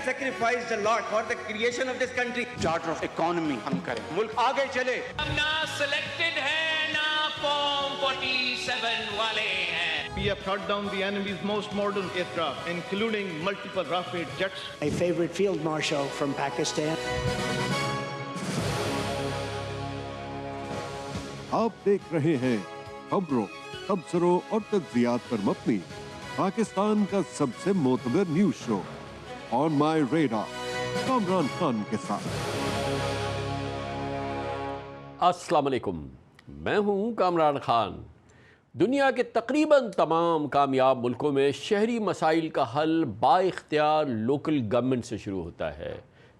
sacrificed a lot for the creation of this country. Charter of economy ہم کریں, ملک آگے چلے. ہم نہ سلیکٹڈ ہیں نہ فارم 47 والے ہیں. We have shot down the enemy's most modern aircraft, including multiple Rafale jets. My favorite field marshal from Pakistan. آپ دیکھ رہے ہیں خبروں، تبصروں اور تجزیات پر مبنی پاکستان کا سب سے معتبر نیوز شو آن مائی ریڈار، کامران خان کے ساتھ. السلام علیکم، میں ہوں کامران خان. دنیا کے تقریباً تمام کامیاب ملکوں میں شہری مسائل کا حل با اختیار لوکل گورنمنٹ سے شروع ہوتا ہے.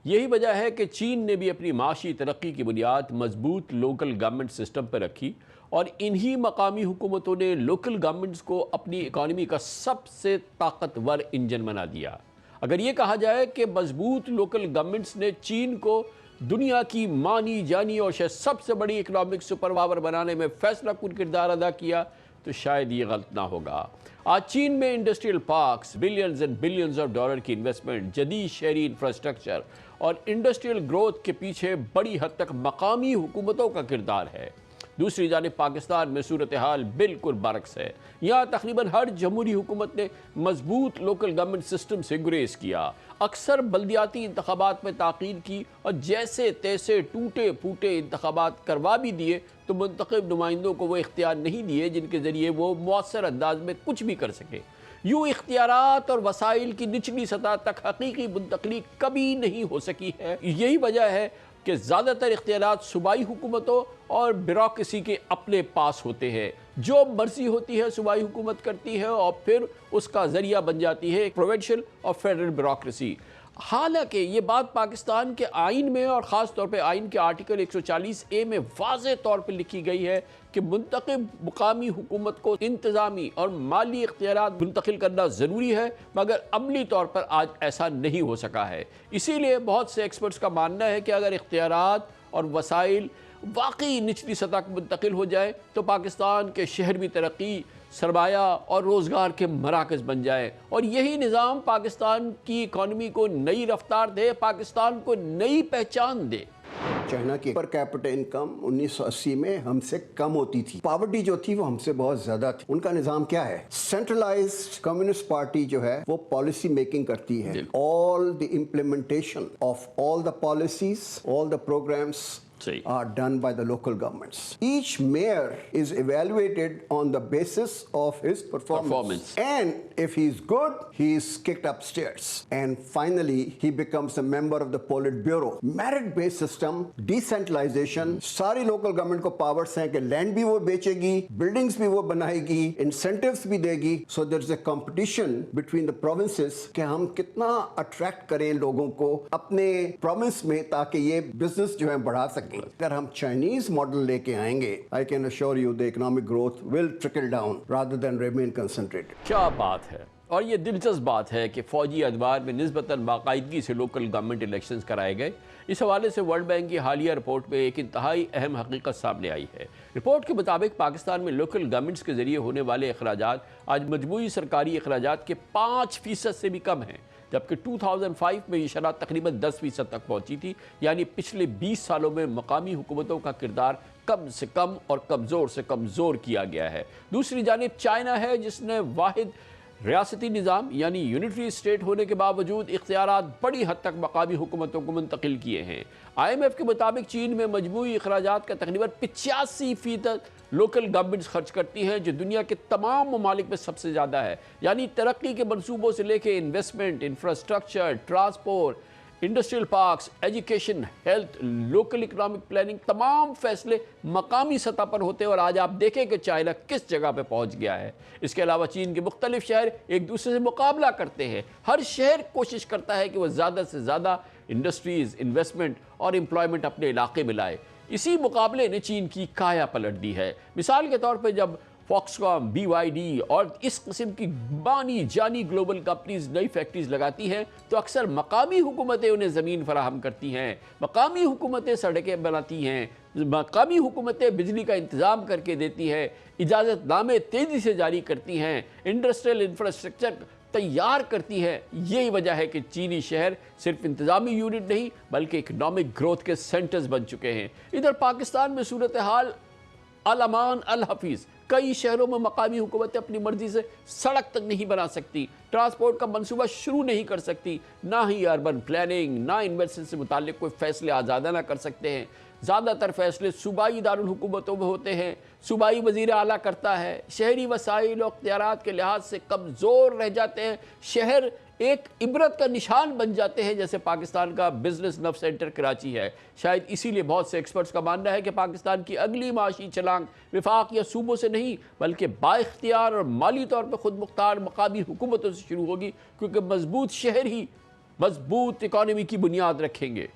یہی وجہ ہے کہ چین نے بھی اپنی معاشی ترقی کی بنیاد مضبوط لوکل گورنمنٹ سسٹم پر رکھی اور انہی مقامی حکومتوں نے لوکل گورنمنٹس کو اپنی اکانومی کا سب سے طاقتور انجن بنا دیا. اگر یہ کہا جائے کہ مضبوط لوکل گورنمنٹس نے چین کو دنیا کی مانی جانی اور شاید سب سے بڑی اکنامک سپر پاور بنانے میں فیصلہ کن کردار ادا کیا تو شاید یہ غلط نہ ہوگا. آج چین میں industrial parks, billions and billions of dollar کی انویسٹمنٹ، جدید شہری انفراسٹرکچر اور انڈسٹریل گروتھ کے پیچھے بڑی حد تک مقامی حکومتوں کا کردار ہے. دوسری جانب پاکستان میں صورتحال بالکل برعکس ہے. یہاں تقریباً ہر جمہوری حکومت نے مضبوط لوکل گورنمنٹ سسٹم سے گریز کیا، اکثر بلدیاتی انتخابات میں تاخیر کی اور جیسے تیسے ٹوٹے پھوٹے انتخابات کروا بھی دیے تو منتخب نمائندوں کو وہ اختیار نہیں دیے جن کے ذریعے وہ مؤثر انداز میں کچھ بھی کر سکے. یوں اختیارات اور وسائل کی نچلی سطح تک حقیقی منتقلی کبھی نہیں ہو سکی ہے. یہی وجہ ہے کہ زیادہ تر اختیارات صوبائی حکومتوں اور بیوروکریسی کے اپنے پاس ہوتے ہیں. جو مرضی ہوتی ہے صوبائی حکومت کرتی ہے اور پھر اس کا ذریعہ بن جاتی ہے پروونشل اور فیڈرل بیوروکریسی. حالانکہ یہ بات پاکستان کے آئین میں اور خاص طور پہ آئین کے آرٹیکل 140A میں واضح طور پہ لکھی گئی ہے کہ منتخب مقامی حکومت کو انتظامی اور مالی اختیارات منتقل کرنا ضروری ہے، مگر عملی طور پر آج ایسا نہیں ہو سکا ہے. اسی لیے بہت سے ایکسپرٹس کا ماننا ہے کہ اگر اختیارات اور وسائل واقعی نچلی سطح کو منتقل ہو جائے تو پاکستان کے شہر بھی ترقی، سرمایہ اور روزگار کے مراکز بن جائے اور یہی نظام پاکستان کی اکانومی کو نئی رفتار دے، پاکستان کو نئی پہچان دے. چائنا کی پر کیپٹل انکم 1980 میں ہم سے کم ہوتی تھی. پاورٹی جو تھی وہ ہم سے بہت زیادہ تھی. ان کا نظام کیا ہے؟ سینٹرلائزڈ کمیونسٹ پارٹی جو ہے وہ پالیسی میکنگ کرتی ہے. All the implementation of all the policies, all the programmes are done by the local governments. Each mayor is evaluated on the basis of his performance. And if he's good, he is kicked upstairs. And finally, he becomes a member of the Politburo. Merit-based system, decentralization, ساری local government کو powers ہیں کہ land بھی وہ بیچے گی، buildings بھی وہ بنائے گی، incentives بھی دے گی. So there's a competition between the provinces کہ ہم کتنا attract کریں لوگوں کو اپنے province میں تاکہ یہ business جو ہے بڑھا سکیں. اگر ہم چائنیز ماڈل لے کے آئیں گے I can assure you the economic growth will trickle down rather than remain concentrated. کیا بات ہے. اور یہ دلچسپ بات ہے کہ فوجی ادوار میں نسبتاً باقاعدگی سے لوکل گورنمنٹ الیکشنز کرائے گئے. اس حوالے سے ورلڈ بینک کی حالیہ رپورٹ میں ایک انتہائی اہم حقیقت سامنے آئی ہے. رپورٹ کے مطابق پاکستان میں لوکل گورنمنٹس کے ذریعے ہونے والے اخراجات آج مجموعی سرکاری اخراجات کے 5% سے بھی کم ہیں، جبکہ 2005 میں یہ شرح تقریباً 10% تک پہنچی تھی. یعنی پچھلے 20 سالوں میں مقامی حکومتوں کا کردار کم سے کم اور کمزور سے کمزور کیا گیا ہے. دوسری جانب چائنا ہے جس نے واحد ریاستی نظام یعنی یونٹری اسٹیٹ ہونے کے باوجود اختیارات بڑی حد تک مقامی حکومتوں کو منتقل کیے ہیں. IMF کے مطابق چین میں مجموعی اخراجات کا تقریباً 85% لوکل گورنمنٹس خرچ کرتی ہیں، جو دنیا کے تمام ممالک میں سب سے زیادہ ہے. یعنی ترقی کے منصوبوں سے لے کے investment, infrastructure, transport, industrial parks, education, health, local economic planning, تمام فیصلے مقامی سطح پر ہوتے ہیں. اور آج آپ دیکھیں کہ چائنا کس جگہ پہ پہنچ گیا ہے. اس کے علاوہ چین کے مختلف شہر ایک دوسرے سے مقابلہ کرتے ہیں. ہر شہر کوشش کرتا ہے کہ وہ زیادہ سے زیادہ انڈسٹریز، انویسٹمنٹ اور امپلائمنٹ اپنے علاقے میں لائے. اسی مقابلے نے چین کی کایا پلٹ دی ہے. مثال کے طور پہ جب فاکس کام، BYD اور اس قسم کی بانی جانی گلوبل کمپنیز نئی فیکٹریز لگاتی ہیں تو اکثر مقامی حکومتیں انہیں زمین فراہم کرتی ہیں، مقامی حکومتیں سڑکیں بناتی ہیں، مقامی حکومتیں بجلی کا انتظام کر کے دیتی ہیں، اجازت نامے تیزی سے جاری کرتی ہیں، انڈسٹریل انفراسٹرکچر تیار کرتی ہے. یہی وجہ ہے کہ چینی شہر صرف انتظامی یونٹ نہیں بلکہ اکنامک گروتھ کے سینٹرز بن چکے ہیں. ادھر پاکستان میں صورتحال الامان الحفیظ. کئی شہروں میں مقامی حکومتیں اپنی مرضی سے سڑک تک نہیں بنا سکتی, ٹرانسپورٹ کا منصوبہ شروع نہیں کر سکتی, نہ ہی اربن پلاننگ نہ انویسٹمنٹ سے متعلق کوئی فیصلے آزادانہ نہ کر سکتے ہیں. زیادہ تر فیصلے صوبائی دارالحکومتوں میں ہوتے ہیں, صوبائی وزیر اعلیٰ کرتا ہے. شہری وسائل و اختیارات کے لحاظ سے کمزور رہ جاتے ہیں. شہر ایک عبرت کا نشان بن جاتے ہیں, جیسے پاکستان کا بزنس نو سینٹر کراچی ہے. شاید اسی لیے بہت سے ایکسپرٹس کا ماننا ہے کہ پاکستان کی اگلی معاشی چھلانگ وفاق یا صوبوں سے نہیں بلکہ بااختیار اور مالی طور پر خود مختار مقامی حکومتوں سے شروع ہوگی, کیونکہ مضبوط شہر ہی مضبوط اکانومی کی بنیاد رکھیں گے.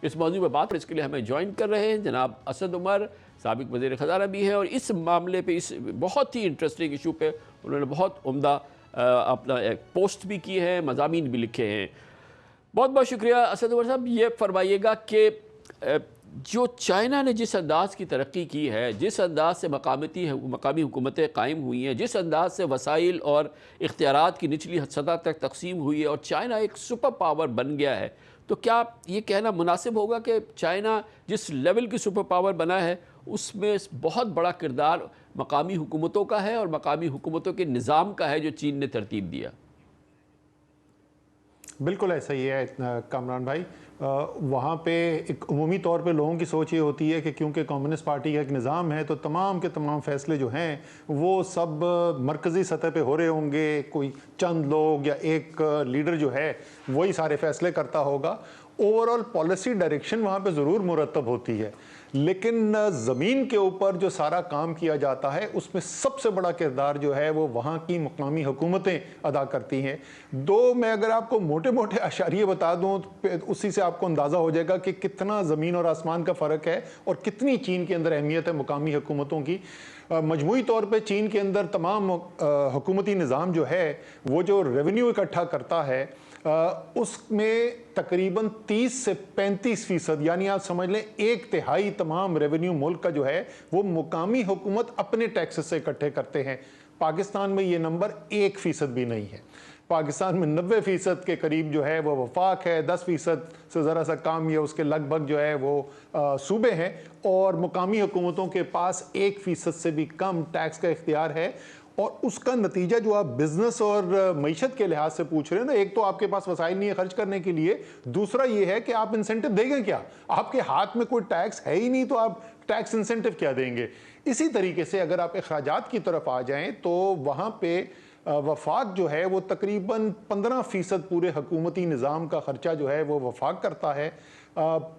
اس موضوع پر بات اس کے لیے ہمیں جوائن کر رہے ہیں جناب اسد عمر, سابق وزیر خزانہ بھی ہیں, اور اس معاملے پہ اس بہت ہی انٹرسٹنگ ایشو پہ انہوں نے بہت عمدہ اپنا ایک پوسٹ بھی کی ہے, مضامین بھی لکھے ہیں. بہت بہت شکریہ اسد عمر صاحب. یہ فرمائیے گا کہ جو چائنا نے جس انداز کی ترقی کی ہے, جس انداز سے مقامی حکومتیں قائم ہوئی ہیں, جس انداز سے وسائل اور اختیارات کی نچلی سطح تک تقسیم ہوئی ہے اور چائنا ایک سپر پاور بن گیا ہے, تو کیا یہ کہنا مناسب ہوگا کہ چائنا جس لیول کی سپر پاور بنا ہے اس میں بہت بڑا کردار مقامی حکومتوں کا ہے اور مقامی حکومتوں کے نظام کا ہے جو چین نے ترتیب دیا؟ بالکل ایسا ہی ہے کامران بھائی. وہاں پہ ایک عمومی طور پہ لوگوں کی سوچ یہ ہوتی ہے کہ کیونکہ کمیونسٹ پارٹی کا ایک نظام ہے تو تمام کے تمام فیصلے جو ہیں وہ سب مرکزی سطح پہ ہو رہے ہوں گے, کوئی چند لوگ یا ایک لیڈر جو ہے وہی سارے فیصلے کرتا ہوگا. اوورآل پالیسی ڈائریکشن وہاں پہ ضرور مرتب ہوتی ہے, لیکن زمین کے اوپر جو سارا کام کیا جاتا ہے اس میں سب سے بڑا کردار جو ہے وہ وہاں کی مقامی حکومتیں ادا کرتی ہیں. میں اگر آپ کو موٹے موٹے اشاریے بتا دوں تو اسی سے آپ کو اندازہ ہو جائے گا کہ کتنا زمین اور آسمان کا فرق ہے اور کتنی چین کے اندر اہمیت ہے مقامی حکومتوں کی. مجموعی طور پہ چین کے اندر تمام حکومتی نظام جو ہے وہ جو ریونیو اکٹھا کرتا ہے اس میں تقریباً 30 سے 35% یعنی آپ سمجھ لیں 1/3 تمام ریونیو ملک کا جو ہے وہ مقامی حکومت اپنے ٹیکسز سے اکٹھے کرتے ہیں. پاکستان میں یہ نمبر 1% بھی نہیں ہے. پاکستان میں 90% کے قریب جو ہے وہ وفاق ہے, 10% سے ذرا سا کام یا اس کے لگ بھگ جو ہے وہ صوبے ہیں, اور مقامی حکومتوں کے پاس 1% سے بھی کم ٹیکس کا اختیار ہے. اور اس کا نتیجہ جو آپ بزنس اور معیشت کے لحاظ سے پوچھ رہے ہیں نا, ایک تو آپ کے پاس وسائل نہیں ہے خرچ کرنے کے لیے, دوسرا یہ ہے کہ آپ انسینٹو دیں گے کیا؟ آپ کے ہاتھ میں کوئی ٹیکس ہے ہی نہیں تو آپ ٹیکس انسینٹو کیا دیں گے؟ اسی طریقے سے اگر آپ اخراجات کی طرف آ جائیں تو وہاں پہ وفاق جو ہے وہ تقریباً 15% پورے حکومتی نظام کا خرچہ جو ہے وہ وفاق کرتا ہے,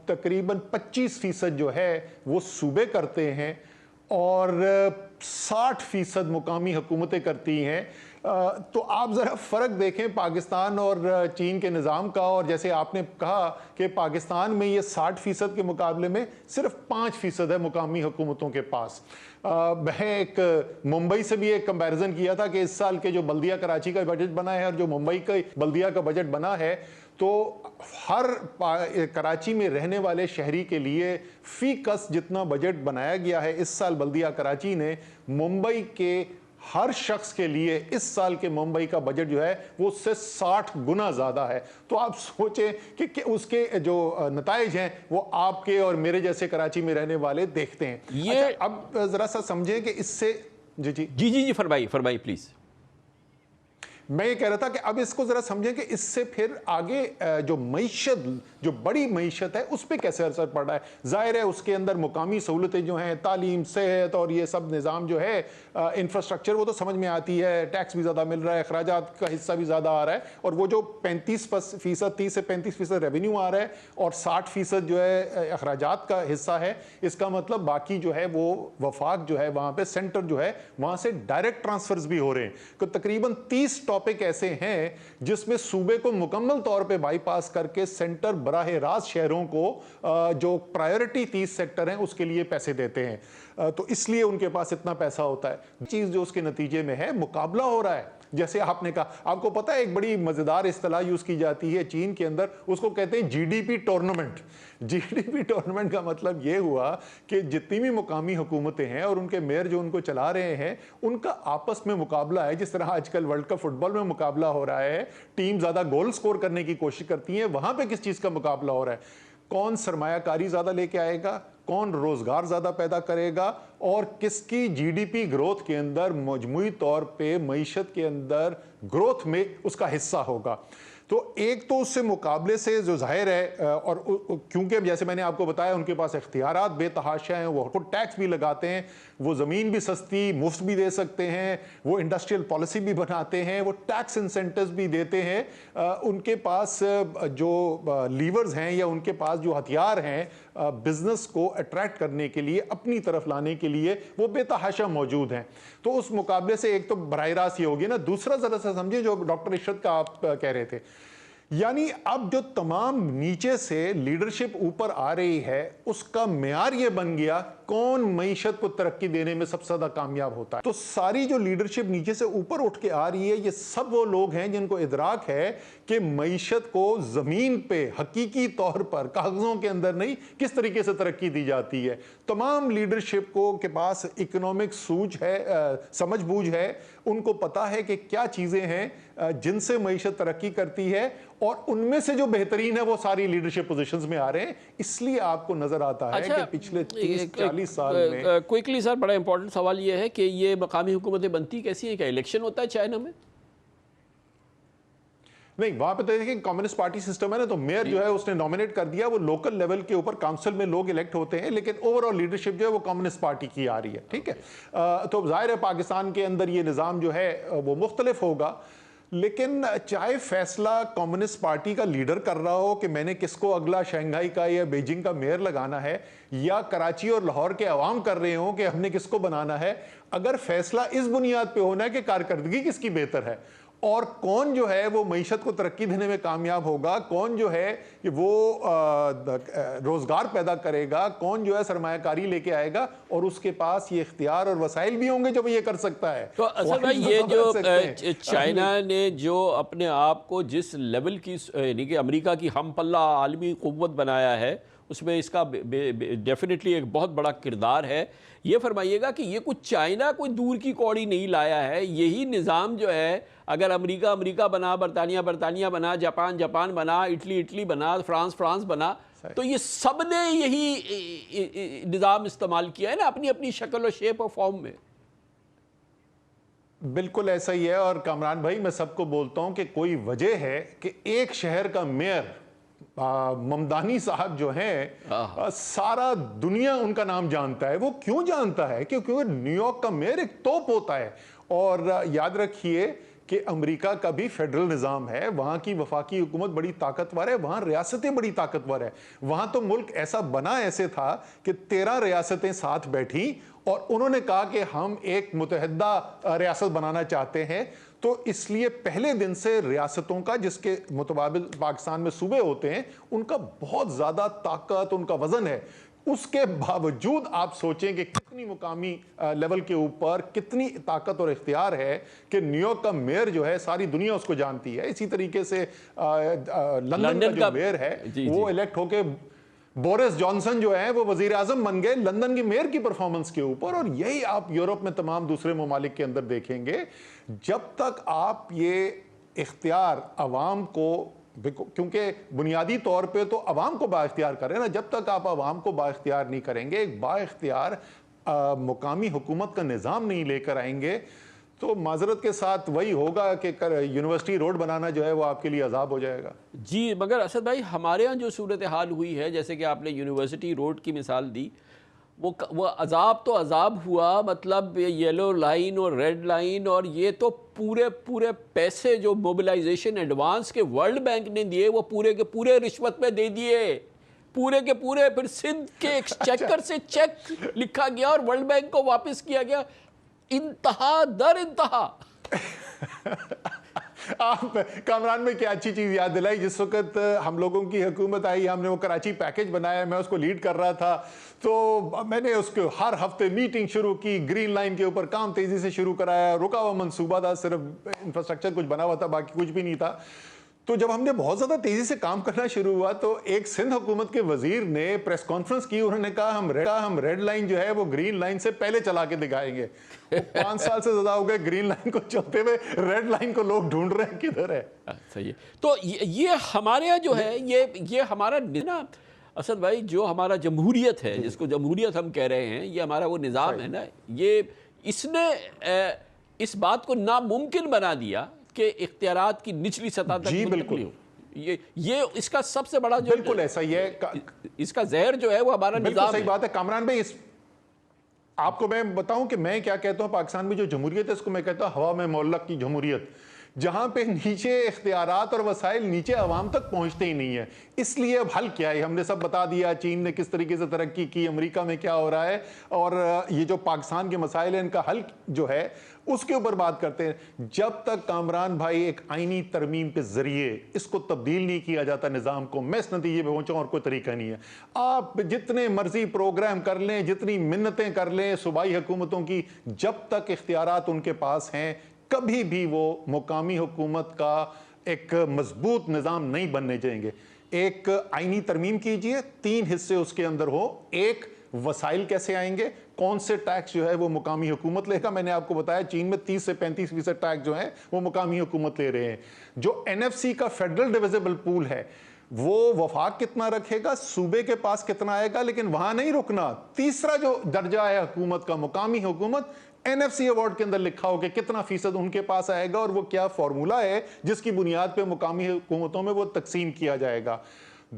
تقریباً 25% جو ہے وہ صوبے کرتے ہیں اور 60% مقامی حکومتیں کرتی ہیں. تو آپ ذرا فرق دیکھیں پاکستان اور چین کے نظام کا, اور جیسے آپ نے کہا کہ پاکستان میں یہ 60% کے مقابلے میں صرف 5% ہے مقامی حکومتوں کے پاس. میں ایک ممبئی سے بھی ایک کمپیریزن کیا تھا کہ اس سال کے جو بلدیہ کراچی کا بجٹ بنا ہے اور جو ممبئی کا بلدیہ کا بجٹ بنا ہے, تو ہر کراچی میں رہنے والے شہری کے لیے فی کس جتنا بجٹ بنایا گیا ہے اس سال بلدیہ کراچی نے, ممبئی کے ہر شخص کے لیے اس سال کے ممبئی کا بجٹ جو ہے وہ اس سے 60 گنا زیادہ ہے. تو آپ سوچیں کہ اس کے جو نتائج ہیں وہ آپ کے اور میرے جیسے کراچی میں رہنے والے دیکھتے ہیں. یہ اب ذرا سا سمجھیں کہ اس سے جی فرمائیے پلیز. میں یہ کہہ رہا تھا کہ اب اس کو ذرا سمجھیں کہ اس سے پھر آگے جو معیشت, جو بڑی معیشت ہے اس پہ کیسے اثر پڑ رہا ہے. ظاہر ہے اس کے اندر مقامی سہولتیں جو ہیں, تعلیم, صحت اور یہ سب نظام جو ہے, انفراسٹرکچر, وہ تو سمجھ میں آتی ہے, ٹیکس بھی زیادہ مل رہا ہے, اخراجات کا حصہ بھی زیادہ آ رہا ہے, اور وہ جو 35% 30 سے 35% ریونیو آ رہا ہے اور 60% جو ہے اخراجات کا حصہ ہے, اس کا مطلب باقی جو ہے وہ وفاق جو ہے وہاں پہ سینٹر جو ہے وہاں سے ڈائریکٹ ٹرانسفرز بھی ہو رہے ہیں. کہ تقریباً 30 ٹاپک ایسے ہیں جس میں صوبے کو مکمل طور پہ بائی پاس کر کے سینٹر براہ راست شہروں کو جو پرائیورٹی 30 سیکٹر ہیں اس کے لیے پیسے دیتے ہیں. تو اس لیے ان کے پاس اتنا پیسہ ہوتا ہے. چیز جو اس کے نتیجے میں ہے, مقابلہ ہو رہا ہے. جیسے آپ نے کہا, آپ کو پتہ ہے ایک بڑی مزیدار اصطلاح یوز کی جاتی ہے چین کے اندر, اس کو کہتے ہیں GDP ٹورنامنٹ. GDP ٹورنامنٹ کا مطلب یہ ہوا کہ جتنی بھی مقامی حکومتیں ہیں اور ان کے میئر جو ان کو چلا رہے ہیں ان کا آپس میں مقابلہ ہے. جس طرح آج کل ورلڈ کپ فٹ بال لیول میں مقابلہ ہو رہا ہے, ٹیم زیادہ گول سکور کرنے کی کوشش کرتی ہیں, وہاں پہ کس چیز کا مقابلہ ہو رہا ہے, کون سرمایہ کاری زیادہ لے کے آئے گا, کون روزگار زیادہ پیدا کرے گا, اور کس کی جی ڈی پی گروتھ کے اندر مجموعی طور پہ معیشت کے اندر گروتھ میں اس کا حصہ ہوگا. تو ایک تو اس سے مقابلے سے جو ظاہر ہے, اور کیونکہ جیسے میں نے آپ کو بتایا ان کے پاس اختیارات بے تحاشا ہیں, وہ خود ٹیکس بھی لگاتے ہیں, وہ زمین بھی سستی مفت بھی دے سکتے ہیں, وہ انڈسٹریل پالیسی بھی بناتے ہیں, وہ ٹیکس انسینٹیوز بھی دیتے ہیں, ان کے پاس جو لیورز ہیں یا ان کے پاس جو ہتھیار ہیں بزنس کو اٹریکٹ کرنے کے لیے, اپنی طرف لانے کے لیے, وہ بے تحاشا موجود ہیں. تو اس مقابلے سے ایک تو براہ راست یہ ہوگی نا. دوسرا ذرا سا سمجھیں جو ڈاکٹر عشرت کا آپ کہہ رہے تھے, یعنی اب جو تمام نیچے سے لیڈرشپ اوپر آ رہی ہے اس کا معیار یہ بن گیا کون معیشت کو ترقی دینے میں سب سے زیادہ کامیاب ہوتا ہے. تو ساری جو لیڈرشپ نیچے سے اوپر اٹھ کے آ رہی ہے, یہ سب وہ لوگ ہیں جن کو ادراک ہے کہ معیشت کو زمین پہ حقیقی طور پر کاغذوں کے اندر نہیں کس طریقے سے ترقی دی جاتی ہے. تمام لیڈرشپ کو کے پاس اکنامک سوجھ ہے, سمجھ بوجھ ہے, ان کو پتا ہے کہ کیا چیزیں ہیں جن سے معیشت ترقی کرتی ہے, اور ان میں سے جو بہترین ہے وہ ساری لیڈرشپ پوزیشنز میں آ رہے ہیں. اس لیے آپ کو نظر آتا ہے کہ پچھلے 30-40 سال میں کوئکلی سر, بڑا امپورٹنٹ سوال یہ ہے کہ یہ مقامی حکومتیں بنتی کیسی ہیں؟ کیا الیکشن ہوتا ہے چائنا میں؟ نہیں, وہاں پہ تو دیکھیں کمیونسٹ پارٹی سسٹم ہے نا, تو میئر جو ہے اس نے نومینیٹ کر دیا, وہ لوکل لیول کے اوپر کاؤنسل میں لوگ الیکٹ ہوتے ہیں, لیکن اوور آل لیڈرشپ جو ہے وہ کمیونسٹ پارٹی کی آ رہی ہے. ٹھیک ہے, تو ظاہر ہے پاکستان کے اندر یہ نظام جو ہے وہ مختلف ہوگا, لیکن چاہے فیصلہ کمیونسٹ پارٹی کا لیڈر کر رہا ہو کہ میں نے کس کو اگلا شنگھائی کا یا بیجنگ کا میئر لگانا ہے, یا کراچی اور لاہور کے عوام کر رہے ہوں کہ ہم نے کس کو بنانا ہے, اگر فیصلہ اس بنیاد پہ ہونا ہے کہ کارکردگی کس کی بہتر ہے, اور کون جو ہے وہ معیشت کو ترقی دینے میں کامیاب ہوگا, کون جو ہے وہ روزگار پیدا کرے گا, کون جو ہے سرمایہ کاری لے کے آئے گا, اور اس کے پاس یہ اختیار اور وسائل بھی ہوں گے جو وہ یہ کر سکتا ہے. تو اصل میں یہ جو چائنا نے جو اپنے آپ کو جس لیول کی, یعنی کہ امریکہ کی ہم پلہ عالمی قوت بنایا ہے, اس میں اس کا ڈیفینیٹلی ایک بہت بڑا کردار ہے. یہ فرمائیے گا کہ یہ کچھ چائنا کوئی دور کی کوڑی نہیں لایا ہے, یہی نظام جو ہے اگر امریکہ بنا, برطانیہ بنا, جاپان بنا, اٹلی بنا, فرانس بنا, تو یہ سب نے یہی نظام استعمال کیا ہے نا اپنی اپنی شکل و شیپ اور فارم میں. بالکل ایسا ہی ہے. اور کامران بھائی, میں سب کو بولتا ہوں کہ کوئی وجہ ہے کہ ایک شہر کا میئر ممدانی صاحب جو ہیں, سارا دنیا ان کا نام جانتا ہے. وہ کیوں جانتا ہے؟ کیونکہ نیو یارک کا میئر ایک توپ ہوتا ہے. اور یاد رکھیے کہ امریکہ کا بھی فیڈرل نظام ہے, وہاں کی وفاقی حکومت بڑی طاقتور ہے, وہاں ریاستیں بڑی طاقتور ہیں. وہاں تو ملک ایسا بنا ایسے تھا کہ 13 ریاستیں ساتھ بیٹھی اور انہوں نے کہا کہ ہم ایک متحدہ ریاست بنانا چاہتے ہیں. تو اس لیے پہلے دن سے ریاستوں کا, جس کے متبادل پاکستان میں صوبے ہوتے ہیں, ان کا بہت زیادہ طاقت, ان کا وزن ہے. اس کے باوجود آپ سوچیں کہ کتنی مقامی لیول کے اوپر کتنی طاقت اور اختیار ہے کہ نیو یارک کا میئر جو ہے ساری دنیا اس کو جانتی ہے. اسی طریقے سے لندن کا جو میئر ہے وہ الیکٹ ہو کے بورس جانسن جو ہے وہ وزیر اعظم بن گئے لندن کے میئر کی پرفارمنس کے اوپر. اور یہی آپ یورپ میں تمام دوسرے ممالک کے اندر دیکھیں گے. جب تک آپ یہ اختیار عوام کو, کیونکہ بنیادی طور پہ تو عوام کو با اختیار کریں نا, جب تک آپ عوام کو با اختیار نہیں کریں گے, ایک با اختیار مقامی حکومت کا نظام نہیں لے کر آئیں گے, تو معذرت کے ساتھ وہی ہوگا کہ یونیورسٹی روڈ بنانا جو ہے وہ آپ کے لیے عذاب ہو جائے گا. جی مگر اسد بھائی, ہمارے ہاں جو صورتحال ہوئی ہے, جیسے کہ آپ نے یونیورسٹی روڈ کی مثال دی, وہ عذاب تو عذاب ہوا, مطلب یلو لائن اور ریڈ لائن, اور یہ تو پورے پیسے جو موبلائزیشن ایڈوانس کے ورلڈ بینک نے دیے وہ پورے کے پورے رشوت میں دے دیے, پورے کے پورے. پھر سندھ کے ایکسچیکر سے چیک لکھا گیا اور ورلڈ بینک کو واپس کیا گیا. انتہا در انتہا. آپ کامران میں کیا اچھی چیز یاد دلائی. جس وقت ہم لوگوں کی حکومت آئی, ہم نے وہ کراچی پیکج بنایا, میں اس کو لیڈ کر رہا تھا, تو میں نے اس کو ہر ہفتے میٹنگ شروع کی, گرین لائن کے اوپر کام تیزی سے شروع کرایا. رکا ہوا منصوبہ تھا, صرف انفراسٹرکچر کچھ بنا ہوا تھا, باقی کچھ بھی نہیں تھا. تو جب ہم نے بہت زیادہ تیزی سے کام کرنا شروع ہوا تو ایک سندھ حکومت کے وزیر نے پریس کانفرنس کی, انہوں نے کہا ہم ریڈ لائن جو ہے وہ گرین لائن سے پہلے چلا کے دکھائیں گے. 5 سال سے زیادہ ہو گئے گرین لائن کو چلتے ہوئے, ریڈ لائن کو لوگ ڈھونڈ رہے ہیں کدھر ہے. صحیح ہے. تو یہ ہمارے یہاں جو ہے یہ ہمارا نا اسد بھائی, جو ہمارا جمہوریت ہے, جس کو جمہوریت ہم کہہ رہے ہیں, یہ ہمارا وہ نظام ہے نا, یہ اس نے اس بات کو ناممکن بنا دیا کہ اختیارات کی نچلی سطح تک منتقلی ہو. یہ اس کا سب سے بڑا جو بالکل ایسا ہی ہے, اس کا زہر جو ہے وہ ہمارا نظام ہے. بالکل صحیح بات ہے کامران بھائی. آپ کو میں بتاؤں کہ میں کیا کہتا ہوں, پاکستان میں جو جمہوریت ہے اس کو میں کہتا ہوں ہوا میں معلق کی جمہوریت, جہاں پہ نیچے اختیارات اور وسائل نیچے عوام تک پہنچتے ہی نہیں ہے. اس لیے اب حل کیا ہے, ہم نے سب بتا دیا چین نے کس طریقے سے ترقی کی, امریکہ میں کیا ہو رہا ہے, اور یہ جو پاکستان کے مسائل ہیں ان کا حل جو ہے اس کے اوپر بات کرتے ہیں. جب تک کامران بھائی ایک آئینی ترمیم کے ذریعے اس کو تبدیل نہیں کیا جاتا نظام کو, میں اس نتیجے پہ پہنچا اور کوئی طریقہ نہیں ہے. آپ جتنے مرضی پروگرام کر لیں, جتنی منتیں کر لیں صوبائی حکومتوں کی, جب تک اختیارات ان کے پاس ہیں کبھی بھی وہ مقامی حکومت کا ایک مضبوط نظام نہیں بننے جائیں گے. ایک آئینی ترمیم کیجئے, 3 حصے اس کے اندر ہو. ایک, وسائل کیسے آئیں گے, کون سے ٹیکس جو ہے وہ مقامی حکومت لے گا. میں نے آپ کو بتایا چین میں 30 سے 35% ٹیکس جو ہیں وہ مقامی حکومت لے رہے ہیں. جو NFC کا فیڈرل ڈیویزیبل پول ہے وہ وفاق کتنا رکھے گا, صوبے کے پاس کتنا آئے گا, لیکن وہاں نہیں رکنا. تیسرا جو درجہ ہے حکومت کا, مقامی حکومت, NFC ایوارڈ کے اندر لکھا ہو کہ کتنا فیصد ان کے پاس آئے گا اور وہ کیا فارمولا ہے جس کی بنیاد پہ مقامی حکومتوں میں وہ تقسیم کیا جائے گا.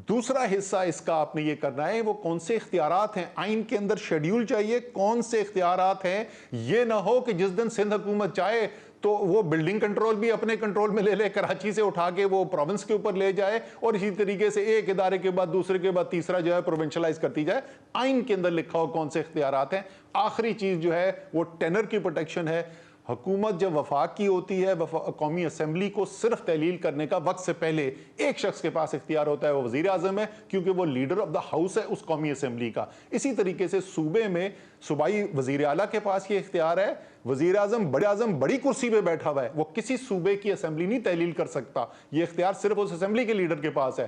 دوسرا حصہ اس کا آپ نے یہ کرنا ہے, وہ کون سے اختیارات ہیں, آئین کے اندر شیڈیول چاہیے کون سے اختیارات ہیں. یہ نہ ہو کہ جس دن سندھ حکومت چاہے تو وہ بلڈنگ کنٹرول بھی اپنے کنٹرول میں لے لے, کراچی سے اٹھا کے وہ پروونس کے اوپر لے جائے, اور اسی طریقے سے ایک ادارے کے بعد دوسرے کے بعد تیسرا جو ہے پروونشلائز کرتی جائے. آئین کے اندر لکھا ہو کون سے اختیارات ہیں. آخری چیز جو ہے وہ ٹینر کی پروٹیکشن ہے. حکومت جب وفاق کی ہوتی ہے, قومی اسمبلی کو صرف تحلیل کرنے کا وقت سے پہلے ایک شخص کے پاس اختیار ہوتا ہے, وہ وزیر اعظم ہے, کیونکہ وہ لیڈر آف دا ہاؤس ہے اس قومی اسمبلی کا. اسی طریقے سے صوبے میں صوبائی وزیر اعلیٰ کے پاس یہ اختیار ہے. وزیر اعظم بڑی کرسی پہ بیٹھا ہوا ہے, وہ کسی صوبے کی اسمبلی نہیں تحلیل کر سکتا. یہ اختیار صرف اس اسمبلی کے لیڈر کے پاس ہے.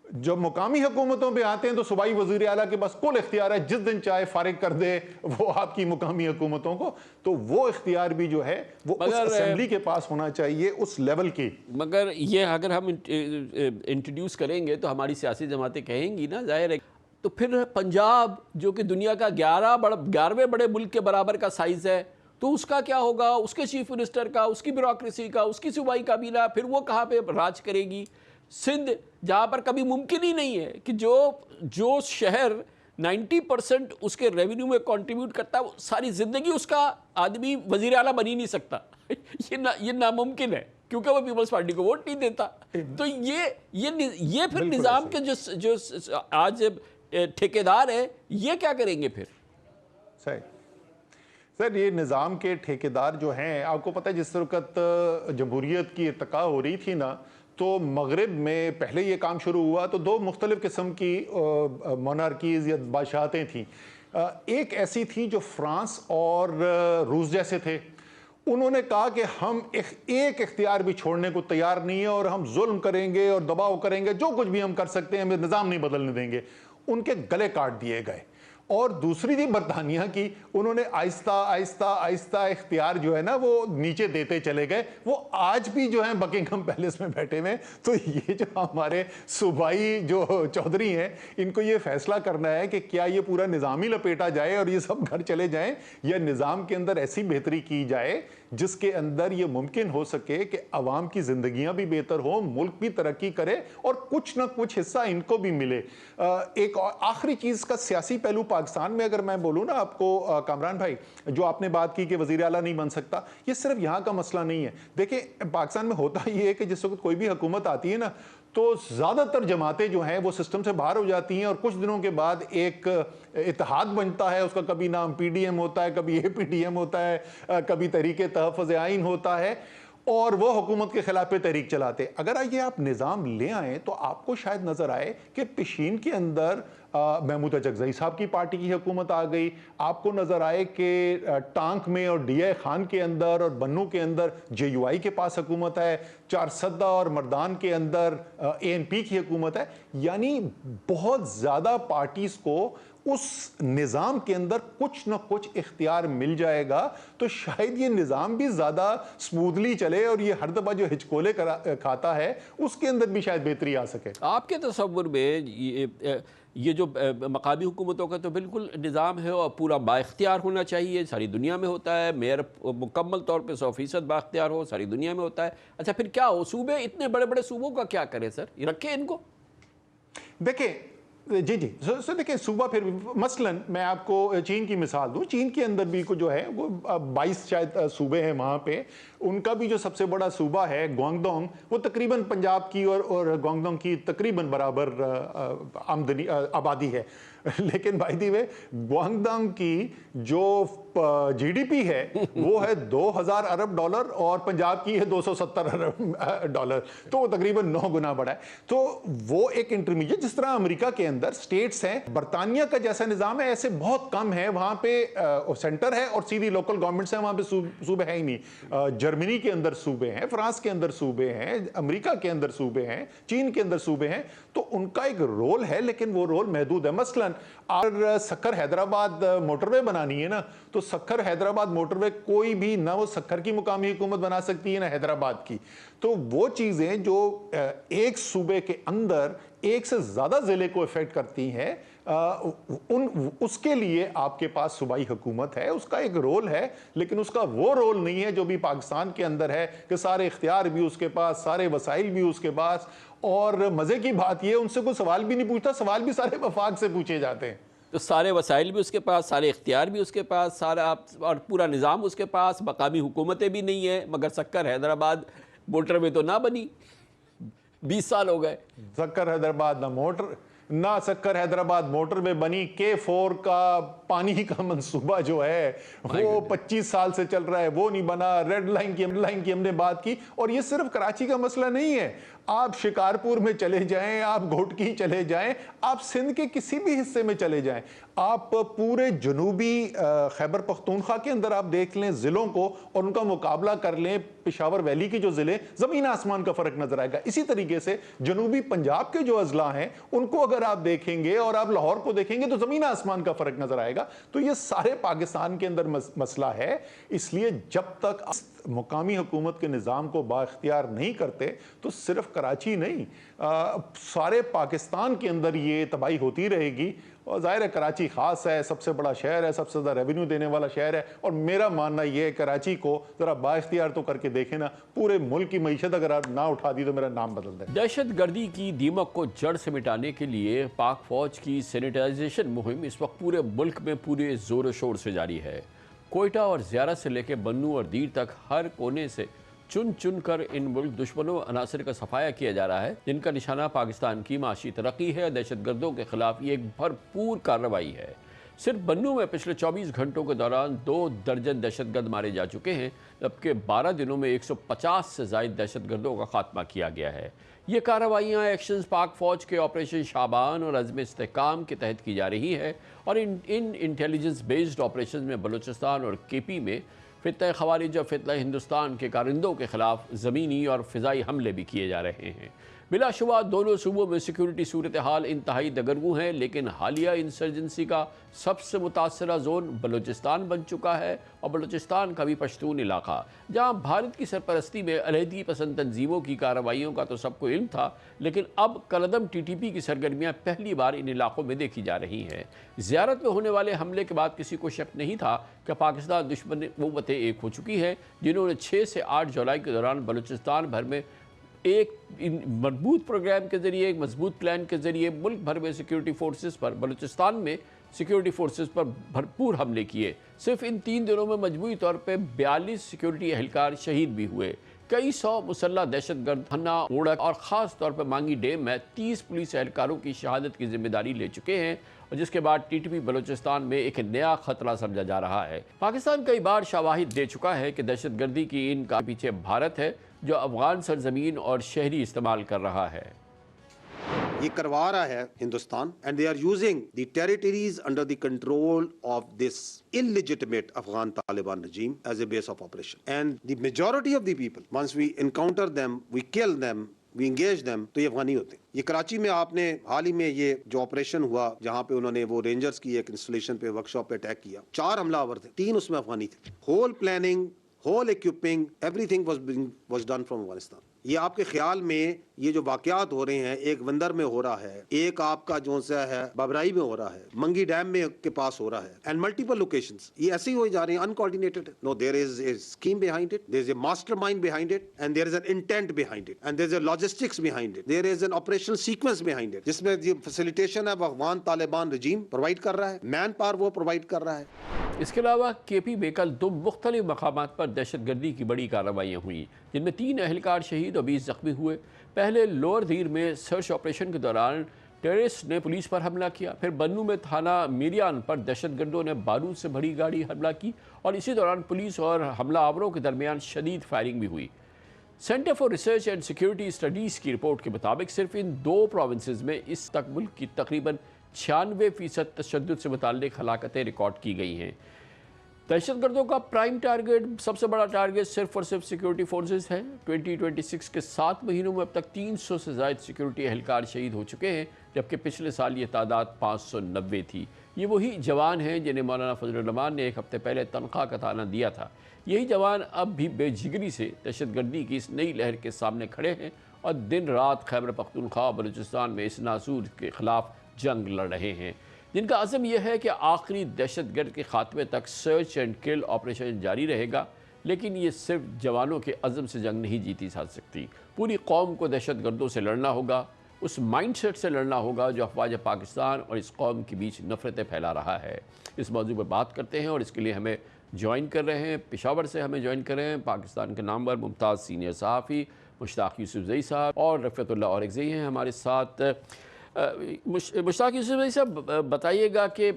جب مقامی حکومتوں پہ آتے ہیں تو صوبائی وزیر اعلیٰ کے پاس کل اختیار ہے, جس دن چاہے فارغ کر دے وہ آپ کی مقامی حکومتوں کو. تو وہ اختیار بھی جو ہے وہ اس اسمبلی کے پاس ہونا چاہیے اس لیول کی. مگر یہ اگر ہم انٹروڈیوس کریں گے تو ہماری سیاسی جماعتیں کہیں گی نا, ظاہر ہے, تو پھر پنجاب جو کہ دنیا کا 11ویں بڑے ملک کے برابر کا سائز ہے, تو اس کا کیا ہوگا, اس کے چیف منسٹر کا, اس کی بیوروکریسی کا, اس کی صوبائی کابینہ, پھر وہ کہاں پہ راج کرے گی. سندھ جہاں پر کبھی ممکن ہی نہیں ہے کہ جو شہر 90% اس کے ریونیو میں کنٹریبیوٹ کرتا ہے, وہ ساری زندگی اس کا آدمی وزیر اعلیٰ بن ہی نہیں سکتا. یہ ناممکن ہے کیونکہ وہ پیپلز پارٹی کو ووٹ نہیں دیتا. تو یہ پھر نظام کے جو آج ٹھیکیدار ہیں یہ کیا کریں گے پھر. سر یہ نظام کے ٹھیکیدار جو ہیں, آپ کو پتہ ہے جس وقت جمہوریت کی ارتقاء ہو رہی تھی نا, تو مغرب میں پہلے یہ کام شروع ہوا تو 2 مختلف قسم کی مونارکیز یا بادشاہتیں تھیں. ایک ایسی تھی جو فرانس اور روس جیسے تھے, انہوں نے کہا کہ ہم ایک اختیار بھی چھوڑنے کو تیار نہیں ہے, اور ہم ظلم کریں گے اور دباؤ کریں گے, جو کچھ بھی ہم کر سکتے ہیں, ہمیں نظام نہیں بدلنے دیں گے. ان کے گلے کاٹ دیے گئے. اور دوسری تھی برطانیہ کی, انہوں نے آہستہ آہستہ آہستہ اختیار جو ہے نا وہ نیچے دیتے چلے گئے. وہ آج بھی جو ہیں بکنگھم پیلس میں بیٹھے ہوئے. تو یہ جو ہمارے صوبائی جو چودھری ہیں, ان کو یہ فیصلہ کرنا ہے کہ کیا یہ پورا نظام ہی لپیٹا جائے اور یہ سب گھر چلے جائیں, یا نظام کے اندر ایسی بہتری کی جائے جس کے اندر یہ ممکن ہو سکے کہ عوام کی زندگیاں بھی بہتر ہوں, ملک بھی ترقی کرے, اور کچھ نہ کچھ حصہ ان کو بھی ملے. ایک آخری چیز کا سیاسی پہلو پاکستان میں اگر میں بولوں نا آپ کو کامران بھائی, جو آپ نے بات کی کہ وزیر اعلیٰ نہیں بن سکتا, یہ صرف یہاں کا مسئلہ نہیں ہے. دیکھیں پاکستان میں ہوتا یہ ہے کہ جس وقت کوئی بھی حکومت آتی ہے نا, تو زیادہ تر جماعتیں جو ہیں وہ سسٹم سے باہر ہو جاتی ہیں, اور کچھ دنوں کے بعد ایک اتحاد بنتا ہے. اس کا کبھی نام PDM ہوتا ہے, کبھی APDM ہوتا ہے, کبھی تحریک تحفظ آئین ہوتا ہے, اور وہ حکومت کے خلاف پہ تحریک چلاتے. اگر یہ آپ نظام لے آئیں تو آپ کو شاید نظر آئے کہ پیشین کے اندر محمود اچکزئی صاحب کی پارٹی کی حکومت آ گئی. آپ کو نظر آئے کہ ٹانک میں اور ڈی آئی خان کے اندر اور بنو کے اندر جے یو آئی کے پاس حکومت ہے, چارسدہ اور مردان کے اندر اے این پی کی حکومت ہے. یعنی بہت زیادہ پارٹیز کو اس نظام کے اندر کچھ نہ کچھ اختیار مل جائے گا تو شاید یہ نظام بھی زیادہ سموتھلی چلے, اور یہ ہر دفعہ جو ہچکولے کھاتا ہے اس کے اندر بھی شاید بہتری آ سکے. آپ کے تصور میں یہ جو مقامی حکومتوں کا تو بالکل نظام ہے اور پورا بااختیار ہونا چاہیے, ساری دنیا میں ہوتا ہے, میئر مکمل طور پہ 100% بااختیار ہو, ساری دنیا میں ہوتا ہے. اچھا پھر کیا ہو, صوبے اتنے بڑے بڑے صوبوں کا کیا کریں سر, رکھیں ان کو؟ دیکھیں جی دیکھیں صوبہ پھر مثلا میں آپ کو چین کی مثال دوں. چین کے اندر بھی جو ہے وہ 22 شاید صوبے ہیں وہاں پہ. ان کا بھی جو سب سے بڑا صوبہ ہے گوانگڈونگ, وہ تقریباً پنجاب کی اور گوانگڈونگ کی تقریباً برابر آمدنی آبادی ہے. لیکن بائی دی وے گوانگڈونگ کی جو جی ڈی پی ہے وہ ہے 2000 ارب ڈالر اور پنجاب کی ہے 270 ارب ڈالر, تو وہ تقریباً 9 گنا بڑا ہے. تو وہ ایک انٹرمیڈیٹ, جس طرح امریکہ کے اندر سٹیٹس ہیں, برطانیہ کا جیسا نظام ہے ایسے بہت کم ہے. وہاں پہ سینٹر ہے اور سیدھی لوکل گورنمنٹس ہیں, وہاں پہ صوبے ہے ہی نہیں. جرمنی کے اندر صوبے ہیں, فرانس کے اندر صوبے ہیں, امریکہ کے اندر صوبے ہیں, چین کے اندر صوبے ہیں. تو ان کا ایک رول ہے لیکن وہ رول محدود ہے. مثلا اگر سکر حیدرآباد موٹر وے بنانی ہے نا, تو سکر حیدرآباد موٹر وے کوئی بھی نہ وہ سکر کی مقامی حکومت بنا سکتی ہے نہ حیدرآباد کی. تو وہ چیزیں جو ایک صوبے کے اندر ایک سے زیادہ ضلع کو افیکٹ کرتی ہیں, اس کے لیے آپ کے پاس صوبائی حکومت ہے, اس کا ایک رول ہے. لیکن اس کا وہ رول نہیں ہے جو بھی پاکستان کے اندر ہے کہ سارے اختیار بھی اس کے پاس, سارے وسائل بھی اس کے پاس, اور مزے کی بات یہ ان سے کوئی سوال بھی نہیں پوچھتا, سوال بھی سارے وفاق سے پوچھے جاتے ہیں. تو سارے وسائل بھی اس کے پاس, سارے اختیار بھی اس کے پاس, سارا اور پورا نظام اس کے پاس, مقامی حکومتیں بھی نہیں ہیں. مگر سکر حیدرآباد موٹر وے تو نہ بنی, 20 سال ہو گئے. سکر حیدرآباد نہ سکر حیدرآباد موٹر وے بنی. K4 کا پانی کا منصوبہ جو ہے وہ 25 سال سے چل رہا ہے, وہ نہیں بنا. ریڈ لائن کی ہم نے بات کی, اور یہ صرف کراچی کا مسئلہ نہیں ہے. آپ شکارپور میں چلے جائیں, آپ گھوٹکی چلے جائیں, آپ سندھ کے کسی بھی حصے میں چلے جائیں, آپ پورے جنوبی خیبر پختونخوا کے اندر آپ دیکھ لیں ضلعوں کو اور ان کا مقابلہ کر لیں پشاور ویلی کی جو ضلع, زمین آسمان کا فرق نظر آئے گا. اسی طریقے سے جنوبی پنجاب کے جو اضلاع ہیں ان کو اگر آپ دیکھیں گے اور آپ لاہور کو دیکھیں گے تو زمین آسمان کا فرق نظر آئے گا. تو یہ سارے پاکستان کے اندر مسئلہ ہے. اس لیے جب تک مقامی حکومت کے نظام کو بااختیار نہیں کرتے تو صرف کراچی نہیں, سارے پاکستان کے اندر یہ تباہی ہوتی رہے گی. اور ظاہر ہے کراچی خاص ہے, سب سے بڑا شہر ہے, سب سے زیادہ ریونیو دینے والا شہر ہے, اور میرا ماننا یہ ہے کراچی کو ذرا بااختیار تو کر کے دیکھیں نا. پورے ملک کی معیشت اگر آپ نہ اٹھا دی تو میرا نام بدل دیں. دہشت گردی کی دیمک کو جڑ سے مٹانے کے لیے پاک فوج کی سینیٹائزیشن مہم اس وقت پورے ملک میں پورے زور و شور سے جاری ہے. کوئٹہ اور زیارہ سے لے کے بنو اور دیر تک ہر کونے سے چن چن کر ان ملک دشمنوں عناصر کا صفایا کیا جا رہا ہے, جن کا نشانہ پاکستان کی معاشی ترقی ہے. دہشت گردوں کے خلاف یہ ایک بھرپور کارروائی ہے. صرف بنو میں پچھلے 24 گھنٹوں کے دوران 2 درجن دہشت گرد مارے جا چکے ہیں, جبکہ 12 دنوں میں 150 سے زائد دہشت گردوں کا خاتمہ کیا گیا ہے. یہ کارروائیاں ایکشنز پاک فوج کے آپریشن شعبان اور عزم استحکام کے تحت کی جا رہی ہے, اور ان انٹیلیجنس بیسڈ آپریشن میں بلوچستان اور کے پی میں فتنہ خوارج اور فتنہ ہندوستان کے کارندوں کے خلاف زمینی اور فضائی حملے بھی کیے جا رہے ہیں. بلا شبہ دونوں صوبوں میں سیکیورٹی صورتحال انتہائی دگرگوں ہے, لیکن حالیہ انسرجنسی کا سب سے متاثرہ زون بلوچستان بن چکا ہے, اور بلوچستان کا بھی پشتون علاقہ, جہاں بھارت کی سرپرستی میں علیحدگی پسند تنظیموں کی کارروائیوں کا تو سب کو علم تھا, لیکن اب کالعدم ٹی ٹی پی کی سرگرمیاں پہلی بار ان علاقوں میں دیکھی جا رہی ہیں. زیارت میں ہونے والے حملے کے بعد کسی کو شک نہیں تھا کہ پاکستان دشمن قوتیں ایک ہو چکی ہیں, جنہوں نے 6 سے 8 جولائی کے دوران بلوچستان بھر میں ایک مربوط پروگرام کے ذریعے, ایک مضبوط پلان کے ذریعے ملک بھر میں سیکیورٹی فورسز پر, بلوچستان میں سیکیورٹی فورسز پر بھرپور حملے کیے. صرف ان 3 دنوں میں مجموعی طور پہ 42 سیکیورٹی اہلکار شہید بھی ہوئے. کئی 100 مسلح دہشت گرد ہنا اوڑک اور خاص طور پر مانگی ڈیم میں 30 پولیس اہلکاروں کی شہادت کی ذمہ داری لے چکے ہیں, اور جس کے بعد ٹی ٹی پی بلوچستان میں ایک نیا خطرہ سمجھا جا رہا ہے. پاکستان کئی بار شواہد دے چکا ہے کہ دہشت گردی کی ان کا پیچھے بھارت ہے, جو افغان سرزمین اور شہری استعمال کر رہا ہے. یہ کروا رہا ہے Hindustan and they are using the territories under the control of this illegitimate Afghan Taliban regime as a base of operation. And the majority of the people, once we encounter them, we kill them, we engage them, تو یہ افغانی ہوتے ہیں. یہ کراچی میں آپ نے حال ہی میں یہ جو آپریشن ہوا جہاں پہ انہوں نے وہ رینجرز کی ایک انسٹالیشن پہ ورک شاپ پہ اٹیک کیا, 4 حملہ آور تھے, 3 اس میں افغانی تھے. Whole planning, whole equipping, everything was done from Afghanistan. یہ آپ کے خیال میں یہ جو واقعات ہو رہے ہیں, ایک وندر میں ہو رہا ہے, ایک آپ کا جو سا ہے بابرائی میں ہو رہا ہے, منگی ڈیم میں کے پاس ہو رہا ہے, اینڈ ملٹیپل لوکیشنز, یہ ایسے ہی ہوئے جا رہے ہیں, انکوارڈینیٹڈ. نو, دیر از اے scheme behind it, there is a mastermind behind it, and there is an intent behind it, and there is a logistics behind it, there is an operational sequence behind it, جس میں یہ facilitation ہے افغان طالبان رجیم provide کر رہا ہے, man power وہ provide کر رہا ہے. اس کے علاوہ کے پی میں کل 2 مختلف مقامات پر دہشت گردی کی بڑی کارروائیاں ہوئیں جن میں 3 اہلکار شہید اور 20 زخمی ہوئے. پہلے لوور دھیر میں سرچ آپریشن کے دوران ٹیررسٹ نے پولیس پر حملہ کیا, پھر بنو میں تھانہ میریان پر دہشت گردوں نے بارود سے بھری گاڑی حملہ کی, اور اسی دوران پولیس اور حملہ آوروں کے درمیان شدید فائرنگ بھی ہوئی. Centre for research and security studies کی رپورٹ کے مطابق صرف ان 2 پروونسز میں اس تک ملک کی تقریباً 96% تشدد سے متعلق ہلاکتیں ریکارڈ کی گئی ہیں. دہشت گردوں کا پرائم ٹارگٹ, سب سے بڑا ٹارگٹ صرف اور صرف سیکیورٹی فورسز ہیں. 2026 کے 7 مہینوں میں اب تک 300 سے زائد سیکیورٹی اہلکار شہید ہو چکے ہیں, جبکہ پچھلے سال یہ تعداد 590 تھی. یہ وہی جوان ہیں جنہیں مولانا فضل الرحمان نے 1 ہفتے پہلے تنخواہ کا طعنہ دیا تھا. یہی جوان اب بھی بے جگری سے دہشت گردی کی اس نئی لہر کے سامنے کھڑے ہیں اور دن رات خیبر پختونخوا اور بلوچستان میں اس ناسور کے خلاف جنگ لڑ رہے ہیں, جن کا عزم یہ ہے کہ آخری دہشت گرد کے خاتمے تک سرچ اینڈ کل آپریشن جاری رہے گا. لیکن یہ صرف جوانوں کے عزم سے جنگ نہیں جیتی جا سکتی, پوری قوم کو دہشت گردوں سے لڑنا ہوگا, اس مائنڈ سیٹ سے لڑنا ہوگا جو افواج پاکستان اور اس قوم کے بیچ نفرتیں پھیلا رہا ہے. اس موضوع پر بات کرتے ہیں اور اس کے لیے ہمیں جوائن کر رہے ہیں, پشاور سے ہمیں جوائن کر رہے ہیں پاکستان کے نامور ممتاز سینئر صحافی مشتاق یوسفزئی صاحب, اور رفعت اللہ اورکزئی ہیں ہمارے ساتھ. مشتاق یوسفزئی صاحب, بتائیے گا کہ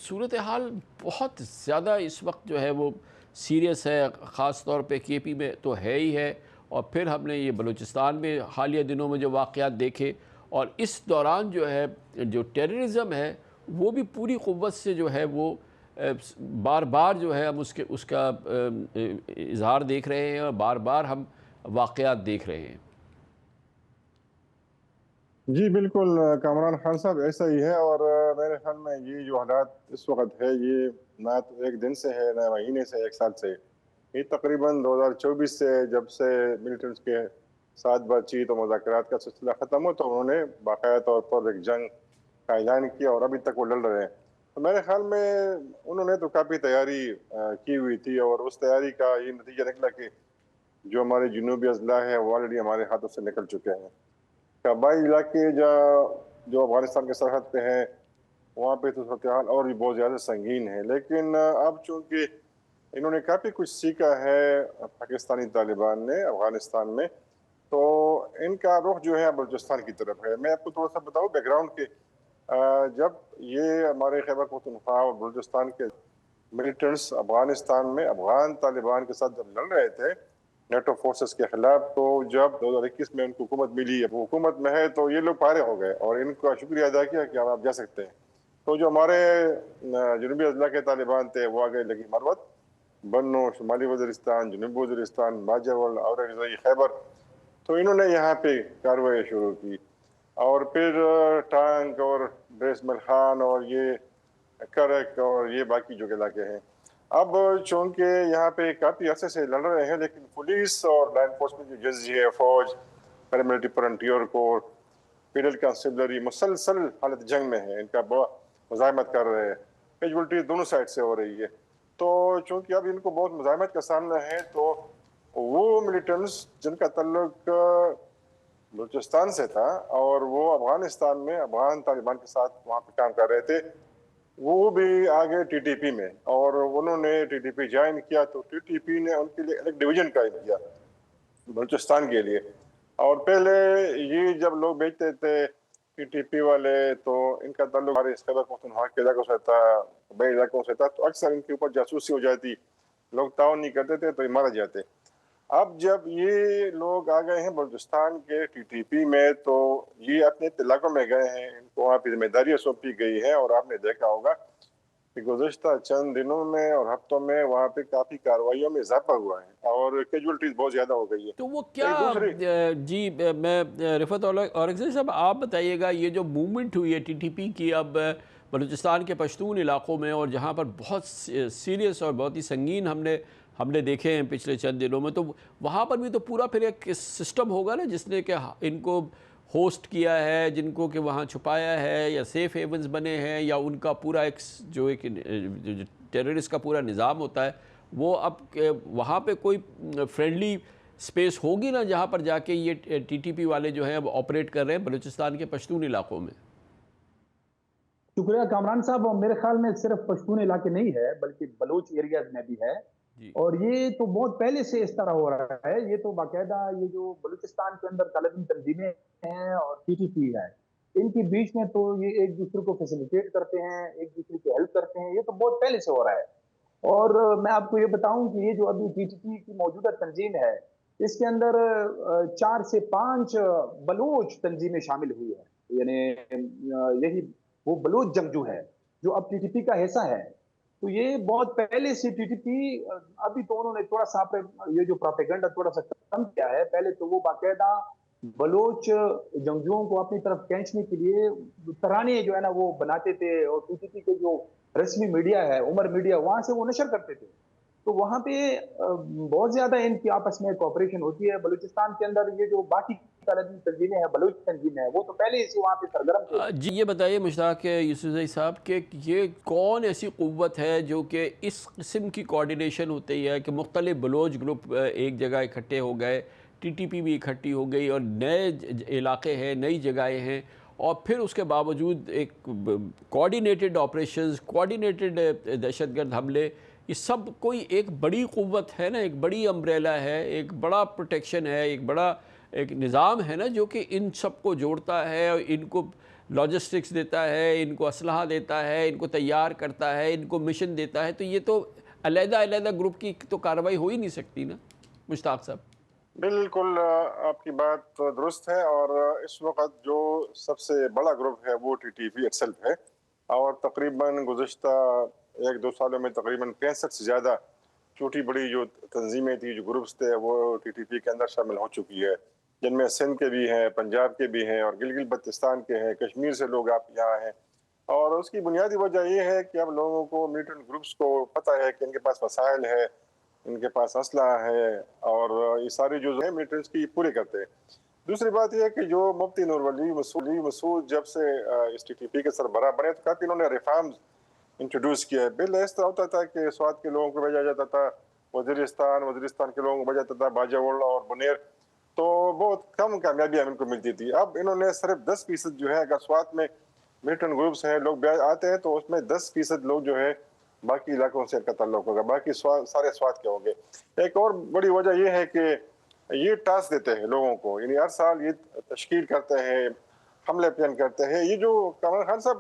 صورتحال بہت زیادہ اس وقت جو ہے وہ سیریس ہے, خاص طور پہ کے پی میں تو ہے ہی ہے, اور پھر ہم نے یہ بلوچستان میں حالیہ دنوں میں جو واقعات دیکھے, اور اس دوران جو ہے جو ٹیررزم ہے وہ بھی پوری قوت سے جو ہے وہ بار بار جو ہے ہم اس کا اظہار دیکھ رہے ہیں, اور بار بار ہم واقعات دیکھ رہے ہیں. جی بالکل کامران خان صاحب, ایسا ہی ہے, اور میرے خیال میں یہ جو حالات اس وقت ہے یہ نہ تو ایک دن سے ہے, نہ مہینے سے, 1 سال سے. یہ تقریباً 2024 سے جب سے ملیٹنٹس کے ساتھ بات چیت اور مذاکرات کا سلسلہ ختم ہو تو انہوں نے باقاعدہ طور پر ایک جنگ کا اعلان کیا, اور ابھی تک وہ لڑ رہے ہیں. تو میرے خیال میں انہوں نے تو کافی تیاری کی ہوئی تھی, اور اس تیاری کا یہ نتیجہ نکلا کہ جو ہمارے جنوبی اضلاع ہیں وہ آلریڈی ہمارے ہاتھوں سے نکل چکے ہیں. قبائلی علاقے جو افغانستان کے سرحد پہ ہیں وہاں پہ تو صورتحال اور بھی بہت زیادہ سنگین ہے. لیکن اب چونکہ انہوں نے کافی کچھ سیکھا ہے پاکستانی طالبان نے افغانستان میں, تو ان کا رخ جو ہے بلوچستان کی طرف ہے. میں آپ کو تھوڑا سا بتاؤں بیک گراؤنڈ کہ جب یہ ہمارے خیبر پختونخوا اور بلوچستان کے ملیٹنٹس افغانستان میں افغان طالبان کے ساتھ جب لڑ رہے تھے نیٹو فورسز کے خلاف, تو جب 2021 میں ان کو حکومت ملی, اب حکومت میں ہے تو یہ لوگ پارے ہو گئے اور ان کا شکریہ ادا کیا کہ آپ جا سکتے ہیں. تو جو ہمارے جنوبی اضلاع کے طالبان تھے وہ آگے لگی مروت, بنو, شمالی وزیرستان, جنوبی وزیرستان, باجوڑ, اورکزئی, خیبر, تو انہوں نے یہاں پہ کارروائی شروع کی. اور پھر ٹانک اور بیس ملخان اور یہ کرک اور یہ باقی جو علاقے ہیں, اب چونکہ یہاں پہ کافی عرصے سے لڑ رہے ہیں, لیکن پولیس اور لا انفورسمنٹ جو ایجنسی ہے, فوج, پیراملٹری فرنٹیئر کور, پیڈل کانسٹیبلری مسلسل حالت جنگ میں ہے, ان کا بہت مزاحمت کر رہے ہیں. کیجولٹی دونوں سائڈ سے ہو رہی ہے. تو چونکہ اب ان کو بہت مزاحمت کا سامنا ہے, تو وہ ملیٹنٹس جن کا تعلق بلوچستان سے تھا اور وہ افغانستان میں افغان طالبان کے ساتھ وہاں پہ کام کر رہے تھے, وہ بھی آگے ٹی ٹی پی میں, اور انہوں نے ٹی ٹی پی جوائن کیا. تو ٹی ٹی پی نے ان کے لیے ایک ڈویژن قائم کیا بلوچستان کے لیے. اور پہلے یہ جب لوگ بیچتے تھے ٹی ٹی پی والے, تو ان کا تعلق ہمارے خیبر پختونخوا کے علاقوں سے تھا, بڑے علاقوں سے تھا, تو اکثر ان کے اوپر جاسوسی ہو جاتی, لوگ تعاون نہیں کرتے تھے تو یہ مارے جاتے. اب جب یہ لوگ آ گئے ہیں بلوچستان کے TTP میں تو یہ اپنے علاقوں میں گئے ہیں، ان کو وہاں پہ ذمہ داریاں سونپی گئی ہے، اور آپ نے دیکھا ہوگا کہ گزشتہ چند دنوں میں اور ہفتوں میں وہاں پہ کافی کارروائیوں میں اضافہ ہوا ہے اور کیجولٹیز بہت زیادہ ہو گئی ہے. تو وہ کیا جی میں رفعت اورکزئی صاحب آپ بتائیے گا، یہ جو موومنٹ ہوئی ہے TTP کی اب بلوچستان کے پشتون علاقوں میں، اور جہاں پر بہت سیریس اور بہت ہی سنگین ہم نے دیکھے ہیں پچھلے چند دنوں میں، تو وہاں پر بھی تو پورا پھر ایک سسٹم ہوگا نا جس نے کہ ان کو ہوسٹ کیا ہے، جن کو کہ وہاں چھپایا ہے، یا سیف ہیونز بنے ہیں، یا ان کا پورا ایک جو ایک ٹیررسٹ کا پورا نظام ہوتا ہے وہ اب وہاں پہ کوئی فرینڈلی سپیس ہوگی نا جہاں پر جا کے یہ TTP والے جو ہیں اب آپریٹ کر رہے ہیں بلوچستان کے پشتون علاقوں میں؟ شکریہ کامران صاحب. میرے خیال میں صرف پشتون علاقے نہیں ہے بلکہ بلوچ ایریاز میں بھی ہے، اور یہ تو بہت پہلے سے اس طرح ہو رہا ہے. یہ تو باقاعدہ یہ جو بلوچستان کے اندر طالبان تنظیمیں ہیں اور TTP ہے، ان کے بیچ میں تو یہ ایک دوسرے کو فیسیلیٹیٹ کرتے ہیں، ایک دوسرے کی ہیلپ کرتے ہیں. یہ تو بہت پہلے سے ہو رہا ہے. اور میں آپ کو یہ بتاؤں کہ یہ جو ابھی TTP کی موجودہ تنظیم ہے، اس کے اندر 4 سے 5 بلوچ تنظیمیں شامل ہوئی ہیں. یعنی یہی وہ بلوچ جنگجو ہے جو اب TTP کا حصہ ہے. تو یہ بہت پہلے سے TTP، ابھی تو انہوں نے تھوڑا سا یہ جو پروپیگنڈا تھوڑا سا کم کیا ہے. پہلے تو وہ باقاعدہ بلوچ جنگجوؤں کو اپنی طرف کھینچنے کے لیے ترانے جو ہے نا وہ بناتے تھے، اور TTP کے جو رسمی میڈیا ہے، عمر میڈیا، وہاں سے وہ نشر کرتے تھے. تو وہاں پہ بہت زیادہ ان کی آپس میں کوآپریشن ہوتی ہے. بلوچستان کے اندر یہ جو باقی تنظیمیں ہیں، بلوچ تنظیمیں ہیں، وہ تو پہلے ہی سے وہاں پہ سرگرم تھے. جی یہ بتائیے مشتاق یوسفزئی صاحب کہ یہ کون ایسی قوت ہے جو کہ اس قسم کی کوارڈینیشن ہوتی ہے کہ مختلف بلوچ گروپ ایک جگہ اکٹھے ہو گئے، TTP بھی اکٹھی ہو گئی، اور نئے علاقے ہیں، نئی جگہیں ہیں، اور پھر اس کے باوجود ایک کوارڈینیٹڈ آپریشنز، کوارڈینیٹڈ دہشت گرد حملے، یہ سب کوئی ایک بڑی قوت ہے نا، ایک بڑی امبریلا ہے، ایک بڑا پروٹیکشن ہے، ایک بڑا ایک نظام ہے نا جو کہ ان سب کو جوڑتا ہے، اور ان کو لاجسٹکس دیتا ہے، ان کو اسلحہ دیتا ہے، ان کو تیار کرتا ہے، ان کو مشن دیتا ہے. تو یہ تو علیحدہ علیحدہ گروپ کی تو کارروائی ہو ہی نہیں سکتی نا مشتاق صاحب. بالکل آپ کی بات درست ہے، اور اس وقت جو سب سے بڑا گروپ ہے وہ TTP itself ہے، اور تقریباً گزشتہ 1-2 سالوں میں تقریباً 65 سے زیادہ چھوٹی بڑی جو تنظیمیں تھی، جو گروپس تھے، وہ TTP کے اندر شامل ہو چکی ہے، جن میں سندھ کے بھی ہیں، پنجاب کے بھی ہیں، اور گلگت بلتستان کے ہیں، کشمیر سے لوگ آپ یہاں ہیں. اور اس کی بنیادی وجہ یہ ہے کہ اب لوگوں کو ملیٹنٹ گروپس کو پتہ ہے کہ ان کے پاس وسائل ہے، ان کے پاس اسلحہ ہے، اور یہ ساری جو ہے ملیٹنٹس کی پورے کرتے ہیں. دوسری بات یہ ہے کہ جو مفتی نور ولی مسعود جب سے اس TTP کے سربراہ بنے تو کافی انہوں نے ریفارمز انٹروڈیوس کیا ہے. پہلے اس طرح ہوتا تھا کہ سوات کے لوگوں کو بھیجا جاتا تھا وزیرستان کے لوگوں کو بھیجا جاتا تھا باجوڑ اور بنیر، تو بہت کم کامیابیاں ان کو ملتی تھی. اب انہوں نے صرف 10% جو ہے، اگر سوات میں ملیٹنٹ گروپس ہیں، لوگ آتے ہیں تو اس میں 10% لوگ جو ہے باقی علاقوں سے ان کا تعلق ہوگا، باقی سارے سوات کے ہوں گے. ایک اور بڑی وجہ یہ ہے کہ یہ ٹاسک دیتے ہیں لوگوں کو، یعنی ہر سال یہ تشکیل کرتے ہیں، حملے پلان کرتے ہیں. یہ جو کامران خان صاحب،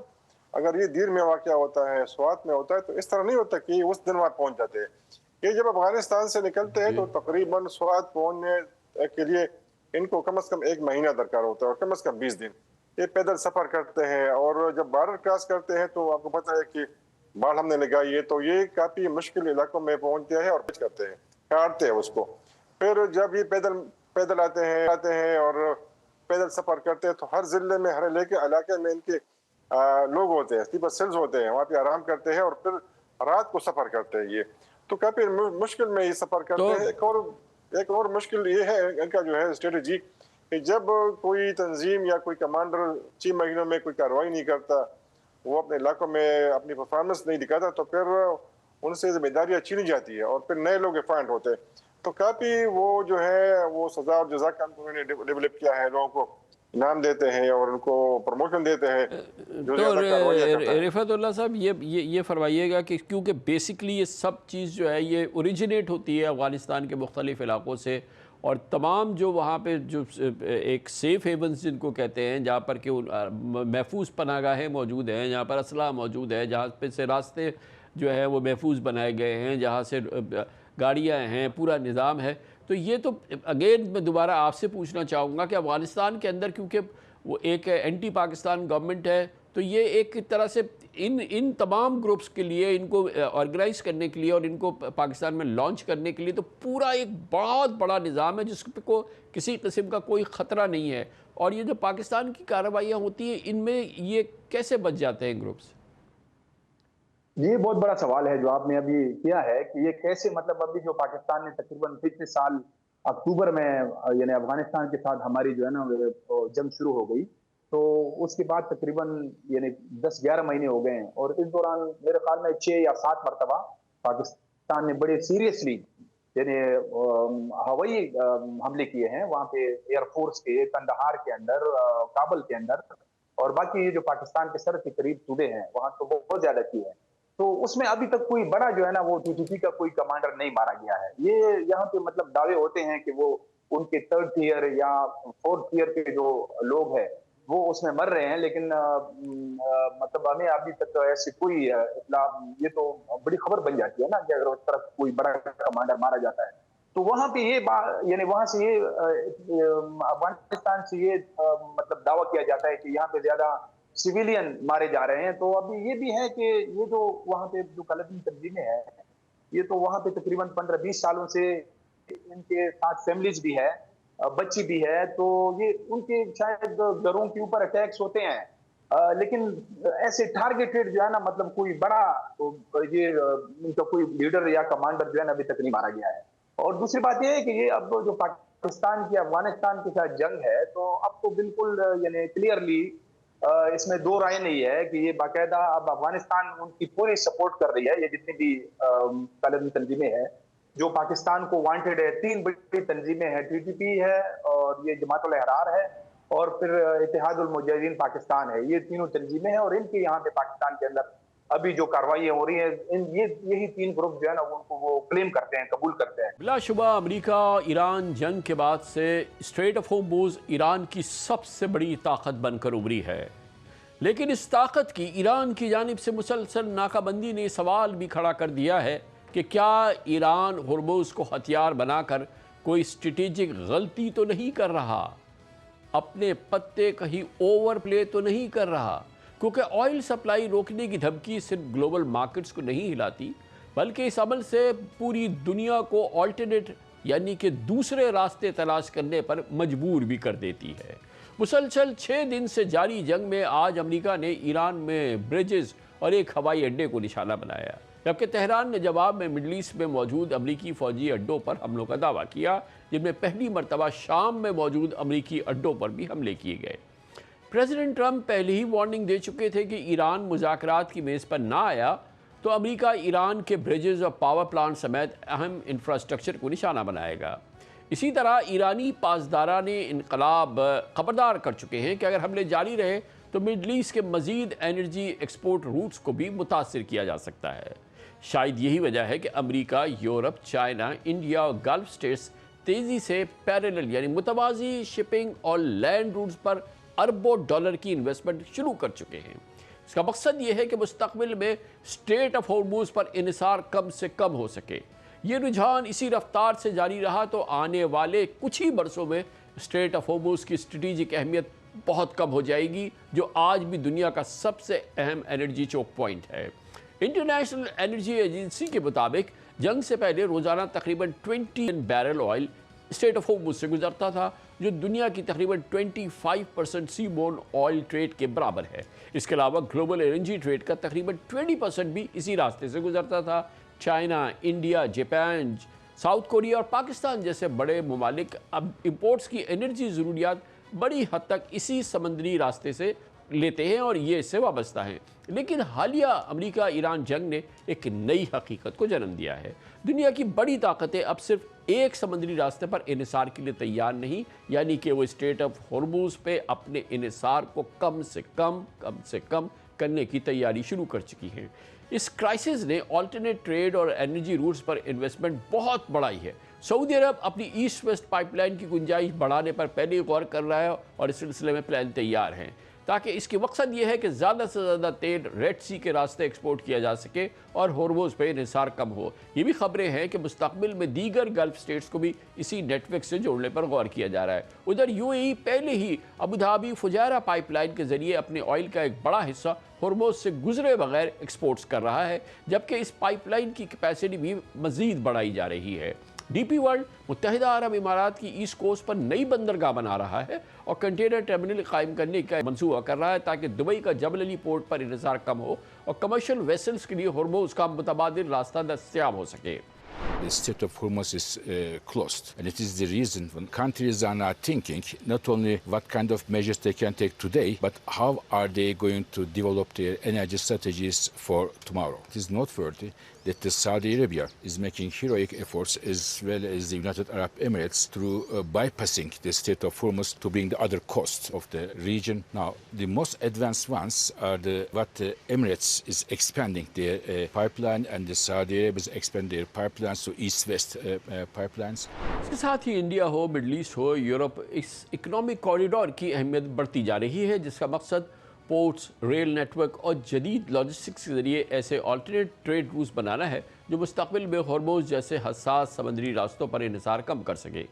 اگر یہ دیر میں واقعہ ہوتا ہے، سوات میں ہوتا ہے، تو اس طرح نہیں ہوتا کہ اس دن وہاں پہنچ جاتے ہیں. یہ جب افغانستان سے نکلتے ہیں تو تقریباً سوات پہنچنے کے لیے ان کو کم از کم 1 مہینہ درکار ہوتا ہے، اور کم از کم 20 دن یہ پیدل سفر کرتے ہیں. اور جب بارڈر کراس کرتے ہیں تو آپ کو پتہ ہے کہ بال ہم نے لگائی ہے، تو یہ کافی مشکل علاقوں میں پہنچتے ہیں اور پچ کرتے ہیں، کاٹتے ہیں اس کو. پھر جب یہ پیدل آتے ہیں اور پیدل سفر کرتے ہیں تو ہر ضلع میں، ہر علاقے میں ان کے لوگ ہوتے ہیں، سلیپر سیلز ہوتے ہیں، وہاں پہ آرام کرتے ہیں اور پھر رات کو سفر کرتے ہیں. یہ تو کافی مشکل میں یہ سفر کرتے ہیں. ایک اور مشکل یہ ہے ان کا جو ہے اسٹریٹجی، کہ جب کوئی تنظیم یا کوئی کمانڈر 6 مہینوں میں کوئی کارروائی نہیں کرتا، وہ اپنے علاقوں میں اپنی پرفارمنس نہیں دکھاتا، تو پھر ان سے ذمہ داریاں چھینی جاتی ہے اور پھر نئے لوگ اپوائنٹ ہوتے ہیں. تو کافی وہ جو ہے وہ سزا اور جزا کا انہوں نے ڈیولپ کیا ہے، لوگوں کو انعام دیتے ہیں اور ان کو پروموشن دیتے ہیں. تو رفعت اللہ صاحب یہ فرمائیے گا کہ کیونکہ بیسکلی یہ سب چیز جو ہے یہ اوریجنیٹ ہوتی ہے افغانستان کے مختلف علاقوں سے، اور تمام جو وہاں پہ جو ایک سیف ہیونز جن کو کہتے ہیں، جہاں پر کہ محفوظ پناہ گاہیں موجود ہیں، جہاں پر اسلحہ موجود ہے، جہاں پہ سے راستے جو ہے وہ محفوظ بنائے گئے ہیں، جہاں سے گاڑیاں ہیں، پورا نظام ہے، تو یہ تو اگین میں دوبارہ آپ سے پوچھنا چاہوں گا کہ افغانستان کے اندر کیونکہ وہ ایک اینٹی پاکستان گورنمنٹ ہے، تو یہ ایک طرح سے ان تمام گروپس کے لیے ان کو آرگنائز کرنے کے لیے اور ان کو پاکستان میں لانچ کرنے کے لیے تو پورا ایک بہت بڑا نظام ہے جس کو کسی قسم کا کوئی خطرہ نہیں ہے، اور یہ جو پاکستان کی کارروائیاں ہوتی ہیں ان میں یہ کیسے بچ جاتے ہیں گروپس؟ یہ بہت بڑا سوال ہے جو آپ نے ابھی کیا ہے کہ یہ کیسے، مطلب ابھی جو پاکستان نے تقریباً پچھلے سال اکتوبر میں یعنی افغانستان کے ساتھ ہماری جو ہے نا جنگ شروع ہو گئی، تو اس کے بعد تقریباً یعنی 10-11 مہینے ہو گئے ہیں، اور اس دوران میرے خیال میں 6 یا 7 مرتبہ پاکستان نے بڑے سیریسلی یعنی ہوائی حملے کیے ہیں وہاں پہ، ایئر فورس کے، کندہار کے اندر، کابل کے اندر، اور باقی جو پاکستان کے سر کے قریب صوبے ہیں وہاں تو بہت زیادہ کیے ہیں۔ تو اس میں ابھی تک کوئی بڑا جو ہے نا وہ TTP کا کوئی کمانڈر نہیں مارا گیا ہے۔ یہ یہاں پہ مطلب دعوے ہوتے ہیں کہ وہ ان کے 3rd ٹیئر یا 4th ٹیئر کے جو لوگ ہیں وہ اس میں مر رہے ہیں، لیکن مطلب ہمیں ابھی تک ایسی کوئی اطلاع، یہ تو بڑی خبر بن جاتی ہے نا کہ اگر اس طرف کوئی بڑا کمانڈر مارا جاتا ہے تو وہاں پہ یہ یعنی وہاں سے یہ افغانستان سے یہ مطلب دعویٰ کیا جاتا ہے کہ یہاں پہ زیادہ سویلین مارے جا رہے ہیں۔ تو ابھی یہ بھی ہے کہ یہ جو وہاں پہ جو کالبی تنظیمیں ہیں یہ تو وہاں پہ تقریباً 15-20 سالوں سے ان کے ساتھ فیملیز بھی ہے، بچی بھی ہے، تو یہ ان کے شاید گھروں کے اوپر اٹیکس ہوتے ہیں، لیکن ایسے ٹارگیٹڈ جو ہے نا مطلب کوئی بڑا یہ ان کا کوئی لیڈر یا کمانڈر جو ہے نا ابھی تک نہیں مارا گیا ہے۔ اور دوسری بات یہ ہے کہ یہ اب جو پاکستان کی افغانستان کے ساتھ جنگ ہے تو اب تو بالکل یعنی کلیئرلی اس میں دو رائے نہیں ہے کہ یہ باقاعدہ اب افغانستان ان کی پوری سپورٹ کر رہی ہے۔ یہ جتنی بھی طالبی تنظیمیں ہیں جو پاکستان کو وانٹڈ ہے، 3 بڑی تنظیمیں ہیں، TTP ہے اور یہ جماعت الاحرار ہے اور پھر اتحاد المجاہدین پاکستان ہے، یہ تینوں تنظیمیں ہیں، اور ان کے یہاں پہ پاکستان کے اندر ابھی جو کاروائیاں ہو رہی ہیں یہی 3 گروپ جو ہے نا ان کو وہ کلیم کرتے ہیں، قبول کرتے ہیں۔ بلا شبہ امریکہ ایران جنگ کے بعد سے اسٹریٹ آف ہورموز ایران کی سب سے بڑی طاقت بن کر ابھری ہے، لیکن اس طاقت کی ایران کی جانب سے مسلسل ناکہ بندی نے سوال بھی کھڑا کر دیا ہے کہ کیا ایران ہورموز کو ہتھیار بنا کر کوئی اسٹریٹجک غلطی تو نہیں کر رہا، اپنے پتے کہیں اوور پلے تو نہیں کر رہا، کیونکہ آئل سپلائی روکنے کی دھمکی صرف گلوبل مارکیٹس کو نہیں ہلاتی بلکہ اس عمل سے پوری دنیا کو آلٹرنیٹ یعنی کہ دوسرے راستے تلاش کرنے پر مجبور بھی کر دیتی ہے۔ مسلسل 6 دن سے جاری جنگ میں آج امریکہ نے ایران میں بریجز اور ایک ہوائی اڈے کو نشانہ بنایا، جبکہ تہران نے جواب میں مڈل ایسٹ میں موجود امریکی فوجی اڈوں پر حملوں کا دعویٰ کیا، جن میں پہلی مرتبہ شام میں موجود امریکی اڈوں پر بھی حملے کیے گئے۔ پریزیڈنٹ ٹرمپ پہلے ہی وارننگ دے چکے تھے کہ ایران مذاکرات کی میز پر نہ آیا تو امریکہ ایران کے بریجز اور پاور پلانٹ سمیت اہم انفراسٹرکچر کو نشانہ بنائے گا۔ اسی طرح ایرانی پاسداران انقلاب خبردار کر چکے ہیں کہ اگر حملے جاری رہے تو مڈل ایسٹ کے مزید انرجی ایکسپورٹ روٹس کو بھی متاثر کیا جا سکتا ہے۔ شاید یہی وجہ ہے کہ امریکہ، یورپ، چائنا، انڈیا اور گلف اسٹیٹس تیزی سے پیریلل یعنی متوازی شپنگ اور لینڈ روٹس پر اربوں ڈالر کی انویسٹمنٹ شروع کر چکے ہیں۔ اس کا مقصد یہ ہے کہ مستقبل میں اسٹریٹ آف ہورموز پر انحصار کم سے کم ہو سکے۔ یہ رجحان اسی رفتار سے جاری رہا تو آنے والے کچھ ہی برسوں میں اسٹریٹ آف ہورموز کی اسٹریٹجک اہمیت بہت کم ہو جائے گی، جو آج بھی دنیا کا سب سے اہم انرجی چوک پوائنٹ ہے۔ انٹرنیشنل انرجی ایجنسی کے مطابق جنگ سے پہلے روزانہ تقریباً 20 بیرل آئل اسٹریٹ آف ہورموز سے گزرتا تھا، جو دنیا کی تقریباً 25% سی بورن آئل ٹریڈ کے برابر ہے۔ اس کے علاوہ گلوبل LNG ٹریڈ کا تقریباً 20% بھی اسی راستے سے گزرتا تھا۔ China, India, Japan, south Korea اور پاکستان جیسے بڑے ممالک اب امپورٹس کی انرجی ضروریات بڑی حد تک اسی سمندری راستے سے لیتے ہیں اور یہ اس سے وابستہ ہیں۔ لیکن حالیہ امریکہ ایران جنگ نے ایک نئی حقیقت کو جنم دیا ہے۔ دنیا کی بڑی طاقتیں اب صرف ایک سمندری راستے پر انحصار کے لیے تیار نہیں، یعنی کہ وہ اسٹریٹ آف ہورموز پہ اپنے انحصار کو کم سے کم کرنے کی تیاری شروع کر چکی ہیں۔ اس کرائسس نے آلٹرنیٹ ٹریڈ اور انرجی روٹس پر انویسٹمنٹ بہت بڑھائی ہے۔ سعودی عرب اپنی ایسٹ ویسٹ پائپ لائن کی گنجائش بڑھانے پر پہلے ہی غور کر رہا ہے اور اس سلسلے میں پلان تیار ہیں۔ تاکہ اس کی مقصد یہ ہے کہ زیادہ سے زیادہ تیل ریڈ سی کے راستے ایکسپورٹ کیا جا سکے اور ہورموز پہ انحصار کم ہو۔ یہ بھی خبریں ہیں کہ مستقبل میں دیگر گلف سٹیٹس کو بھی اسی نیٹ ورک سے جوڑنے پر غور کیا جا رہا ہے۔ ادھر یو اے ای پہلے ہی ابوظہبی فجیرہ پائپ لائن کے ذریعے اپنے آئل کا ایک بڑا حصہ ہورموز سے گزرے بغیر ایکسپورٹس کر رہا ہے، جبکہ اس پائپ لائن کی کیپیسٹی بھی مزید بڑھائی جا رہی ہے۔ ڈی پی ورلڈ متحدہ عرب امارات کی ایسٹ کوسٹ پر نئی بندرگاہ بنا رہا ہے اور کنٹینر ٹرمینل قائم کرنے کا منصوبہ کر رہا ہے تاکہ دبئی کا جبل علی پورٹ پر انحصار کم ہو اور کمرشل ویسلز کے لیے ہورموز کا متبادل راستہ دستیاب ہو سکے۔ The Strait of Hormuz is closed, and it is the reason when countries are now thinking not only what kind of measures they can take today, but how are they going to develop their energy strategies for tomorrow. It is noteworthy that the Saudi Arabia is making heroic efforts as well as the United Arab Emirates through bypassing the Strait of Hormuz to bring the other coasts of the region. Now, the most advanced ones are what the Emirates is expanding their pipeline, and the Saudi Arabia is expanding their pipelines to east-west pipelines. اس کے ساتھ ہی India ہو، middle asset ہو، Europe, اس economic corridor کی اہمیت بڑھتی جا رہی ہے، جس کا مقصد پورٹس، ریل نیٹ ورک اور جدید لاجسٹکس کے ذریعے ایسے آلٹرنیٹ ٹریڈ روٹس بنانا ہے جو مستقبل میں ہورموز جیسے حساس سمندری راستوں پر انحصار کم کر سکے۔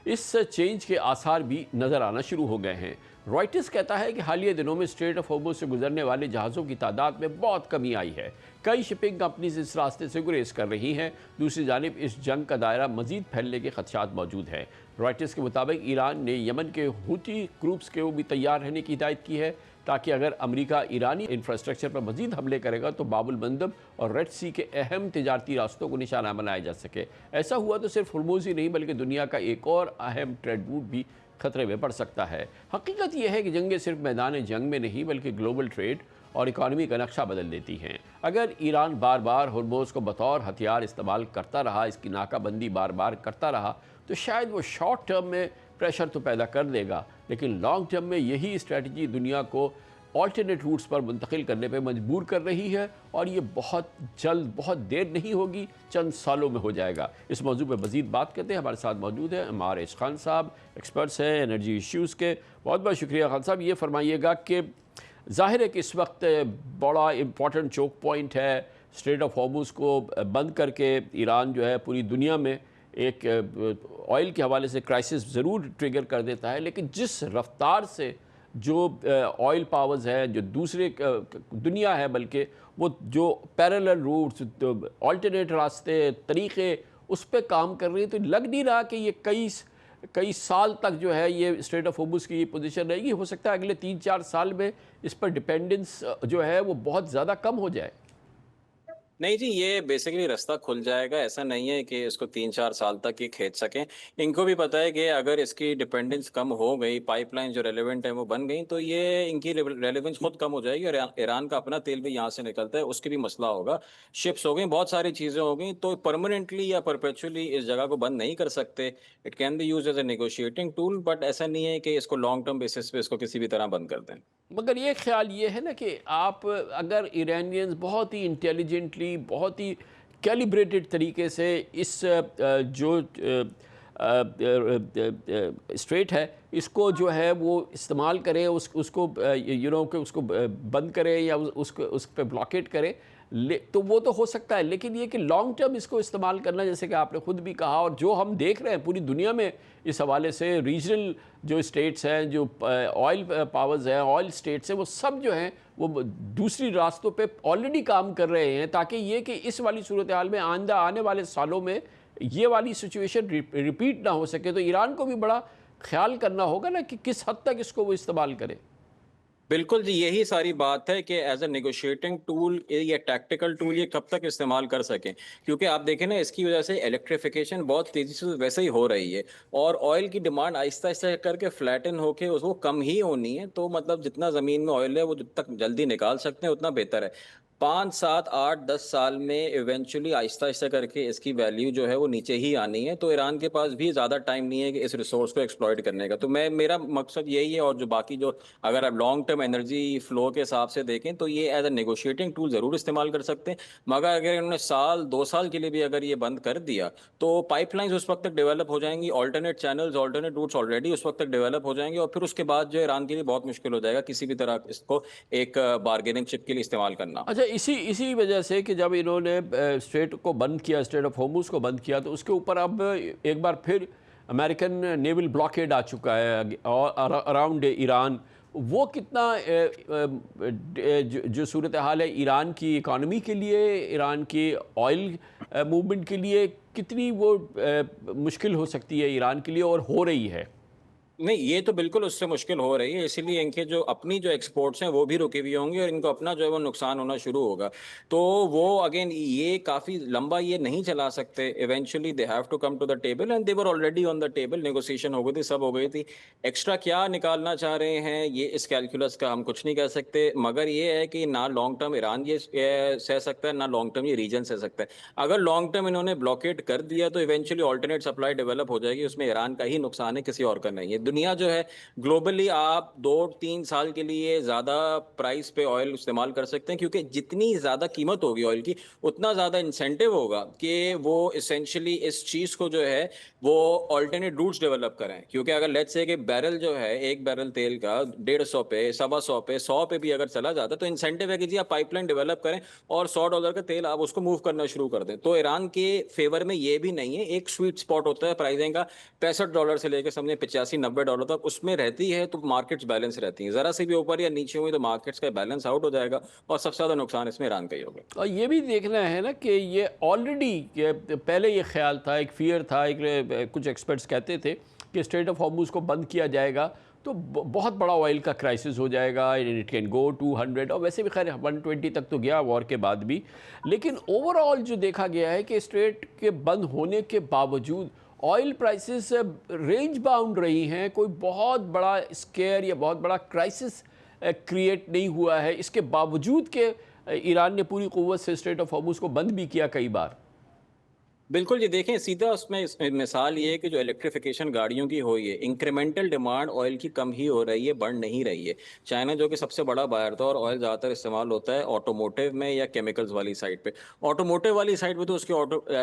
اس چینج کے آثار بھی نظر آنا شروع ہو گئے ہیں۔ رائٹرز کہتا ہے کہ حالیہ دنوں میں اسٹریٹ آف ہورموز سے گزرنے والے جہازوں کی تعداد میں بہت کمی آئی ہے۔ کئی شپنگ کمپنیز اس راستے سے گریز کر رہی ہیں۔ دوسری جانب اس جنگ کا دائرہ مزید پھیلنے کے خدشات موجود ہیں۔ رائٹرز کے مطابق ایران نے یمن کے ہوتی گروپس کو بھی تیار رہنے کی ہدایت کی ہے تاکہ اگر امریکہ ایرانی انفراسٹرکچر پر مزید حملے کرے گا تو باب المندب اور ریڈ سی کے اہم تجارتی راستوں کو نشانہ بنایا جا سکے۔ ایسا ہوا تو صرف ہرموز ہی نہیں بلکہ دنیا کا ایک اور اہم ٹریڈ روٹ بھی خطرے میں پڑ سکتا ہے۔ حقیقت یہ ہے کہ جنگیں صرف میدان جنگ میں نہیں بلکہ گلوبل ٹریڈ اور اکانومی کا نقشہ بدل دیتی ہیں۔ اگر ایران بار بار ہرموز کو بطور ہتھیار استعمال کرتا رہا، اس کی ناکہ بندی بار بار کرتا رہا، تو شاید وہ شارٹ ٹرم میں پریشر تو پیدا کر دے گا، لیکن لانگ ٹرم میں یہی اسٹریٹجی دنیا کو آلٹرنیٹ روٹس پر منتقل کرنے پہ مجبور کر رہی ہے، اور یہ بہت جلد، بہت دیر نہیں ہوگی، چند سالوں میں ہو جائے گا۔ اس موضوع پہ مزید بات کرتے ہیں، ہمارے ساتھ موجود ہیں عمار ایش خان صاحب، ایکسپرٹس ہیں انرجی ایشوز کے۔ بہت بہت شکریہ خان صاحب۔ یہ فرمائیے گا کہ ظاہر ہے کہ اس وقت بڑا امپورٹنٹ چوک پوائنٹ ہے، اسٹریٹ آف ہارموز کو بند کر کے ایران جو ہے پوری دنیا میں ایک آئل کے حوالے سے کرائسس ضرور ٹریگر کر دیتا ہے، لیکن جس رفتار سے جو آئل پاورز ہیں، جو دوسرے دنیا ہے، بلکہ وہ جو پیرلل روٹس، آلٹرنیٹ راستے، طریقے اس پہ کام کر رہی ہیں، تو لگ نہیں رہا کہ یہ کئی سال تک جو ہے یہ اسٹریٹ آف ہارموز کی یہ پوزیشن رہے گی۔ ہو سکتا ہے اگلے 3-4 سال میں اس پر ڈیپینڈنس جو ہے وہ بہت زیادہ کم ہو جائے۔ نہیں جی، یہ بیسیکلی راستہ کھل جائے گا، ایسا نہیں ہے کہ اس کو 3-4 سال تک یہ کھینچ سکیں۔ ان کو بھی پتہ ہے کہ اگر اس کی ڈیپینڈنس کم ہو گئی، پائپ لائن جو ریلیونٹ ہیں وہ بن گئیں، تو یہ ان کی ریلیونس خود کم ہو جائے گی، اور ایران کا اپنا تیل بھی یہاں سے نکلتا ہے، اس کی بھی مسئلہ ہوگا، شپس ہو گئیں، بہت ساری چیزیں ہو گئیں، تو پرماننٹلی یا پرپیچولی اس جگہ کو بند نہیں کر سکتے۔ It can be use as a negotiating tool, but ایسا نہیں ہے کہ اس کو لانگ ٹرم بیسس پہ اس کو کسی بھی طرح بند کر دیں۔ مگر یہ خیال یہ ہے نا کہ آپ اگر ایرانینز بہت ہی انٹیلیجنٹلی، بہت ہی کیلیبریٹڈ طریقے سے اس جو اسٹریٹ ہے اس کو جو ہے وہ استعمال کرے، اس کو کہ اس کو بند کرے یا اس پہ بلاکیٹ کرے، تو وہ تو ہو سکتا ہے، لیکن یہ کہ لانگ ٹرم اس کو استعمال کرنا، جیسے کہ آپ نے خود بھی کہا، اور جو ہم دیکھ رہے ہیں پوری دنیا میں اس حوالے سے ریجنل جو اسٹیٹس ہیں، جو آئل پاورز ہیں، آئل اسٹیٹس ہیں، وہ سب جو ہیں وہ دوسری راستوں پہ آلریڈی کام کر رہے ہیں، تاکہ یہ کہ اس والی صورتحال میں آنے والے سالوں میں یہ والی سچویشن ریپیٹ نہ ہو سکے۔ تو ایران کو بھی بڑا خیال کرنا ہوگا نا کہ کس حد تک اس کو وہ استعمال کرے۔ بالکل جی، یہی ساری بات ہے کہ ایز اے نیگوشیٹنگ ٹول یا ٹیکٹیکل ٹول یہ کب تک استعمال کر سکیں، کیونکہ آپ دیکھیں نا اس کی وجہ سے الیکٹریفیکیشن بہت تیزی سے ویسے ہی ہو رہی ہے، اور آئل کی ڈیمانڈ آہستہ آہستہ کر کے فلیٹن ہو کے اس کو کم ہی ہونی ہے، تو مطلب جتنا زمین میں آئل ہے وہ جب تک جلدی نکال سکتے ہیں اتنا بہتر ہے۔ 5, 7, 8, 10 سال میں ایونچولی آہستہ آہستہ کر کے اس کی ویلیو جو ہے وہ نیچے ہی آنی ہے. تو ایران کے پاس بھی زیادہ ٹائم نہیں ہے کہ اس ریسورس کو ایکسپلائٹ کرنے کا. تو میرا مقصد یہی ہے. اور جو باقی جو اگر آپ لانگ ٹرم انرجی فلو کے حساب سے دیکھیں تو یہ ایز اے نیگوشیٹنگ ٹول ضرور استعمال کر سکتے ہیں, مگر اگر انہوں نے سال 2 سال کے لیے بھی اگر یہ بند کر دیا تو پائپ لائنز اس وقت تک ڈیولپ ہو جائیں گی, alternate channels, alternate routes already اس وقت تک ڈیولپ ہو جائیں گے, اور پھر اس کے بعد جو ایران کے لیے بہت مشکل ہو جائے گا کسی بھی طرح اس کو ایک بارگیننگ چپ کے لیے استعمال کرنا. اچھا, اسی وجہ سے کہ جب انہوں نے اسٹریٹ کو بند کیا, اسٹریٹ آف ہارمز کو بند کیا, تو اس کے اوپر اب ایک بار پھر امریکن نیول بلاکیڈ آ چکا ہے اراؤنڈ ایران. وہ کتنا جو صورتحال ہے ایران کی اکانومی کے لیے, ایران کی آئل موومنٹ کے لیے کتنی وہ مشکل ہو سکتی ہے ایران کے لیے, اور ہو رہی ہے؟ نہیں, یہ تو بالکل اس سے مشکل ہو رہی ہے, اسی لیے ان کے جو اپنی جو ایکسپورٹس ہیں وہ بھی رکے ہوئے ہوں گے اور ان کو اپنا جو ہے وہ نقصان ہونا شروع ہوگا. تو وہ اگین یہ کافی لمبا یہ نہیں چلا سکتے. Eventually they have to come to the table and they were already on the table. Negotiation ہو گئی تھی, سب ہو گئی تھی. ایکسٹرا کیا نکالنا چاہ رہے ہیں یہ اس کیلکولس کا ہم کچھ نہیں کہہ سکتے, مگر یہ ہے کہ نہ لانگ ٹرم ایران یہ سہ سکتا ہے, نہ لانگ ٹرم یہ ریجن سہ سکتا ہے. اگر لانگ ٹرم انہوں نے بلاکیٹ کر دیا تو ایونچولی آلٹرنیٹ سپلائی ڈیولپ ہو جائے گی, اس میں ایران کا ہی نقصان ہے, کسی اور کا نہیں ہے. دنیا جو ہے گلوبلی آپ 2-3 سال کے لیے زیادہ پرائس پہ آئل استعمال کر سکتے ہیں, کیونکہ جتنی زیادہ قیمت ہوگی آئل کی اتنا زیادہ انسینٹیو ہوگا کہ وہ اسینشلی اس چیز کو جو ہے وہ آلٹرنیٹ روٹس ڈیولپ کریں. کیونکہ اگر لیٹس سے کہ بیرل جو ہے, ایک بیرل تیل کا 150 پہ, 125 پہ, 100 پہ بھی اگر چلا جاتا ہے تو انسینٹیو ہے کہ جی آپ پائپ لائن ڈیولپ کریں اور $100 کا تیل آپ اس کو موو کرنا شروع کر دیں. تو ایران کے فیور میں یہ بھی نہیں ہے. ایک سویٹ اسپاٹ ہوتا ہے پرائزنگ کا $65 سے لے کے سمجھیں $85-90 تک, اس میں رہتی ہے تو مارکیٹس بیلنس رہتی ہیں. ذرا سے بھی اوپر یا نیچے ہوئی تو مارکیٹس کا بیلنس آؤٹ ہو جائے گا, اور سب سے زیادہ نقصان اس میں ایران کا ہی ہوگا. اور یہ بھی دیکھنا ہے نا کہ یہ آلریڈی پہلے یہ خیال تھا, ایک فیئر تھا, کچھ ایکسپرٹس کہتے تھے کہ اسٹریٹ آف ہارمز کو بند کیا جائے گا تو بہت بڑا آئل کا کرائسس ہو جائے گا, اٹ کین گو 200, اور ویسے بھی خیر 120 تک تو گیا وار کے بعد بھی. لیکن اوور آل جو دیکھا گیا ہے کہ اسٹریٹ کے بند ہونے کے باوجود آئل پرائسز رینج باؤنڈ رہی ہیں, کوئی بہت بڑا اسکیئر یا بہت بڑا کرائسس کریٹ نہیں ہوا ہے, اس کے باوجود کہ ایران نے پوری قوت سے اسٹریٹ آف ہارمز کو بند بھی کیا کئی بار. بالکل, یہ دیکھیں سیدھا اس میں مثال یہ ہے کہ جو الیکٹریفیکیشن گاڑیوں کی ہوئی ہے, انکریمنٹل ڈیمانڈ آئل کی کم ہی ہو رہی ہے, بڑھ نہیں رہی ہے. چائنا جو کہ سب سے بڑا بائر تھا, اور آئل زیادہ تر استعمال ہوتا ہے آٹوموٹیو میں یا کیمیکلز والی سائڈ پہ. آٹوموٹیو والی سائڈ پہ تو اس کی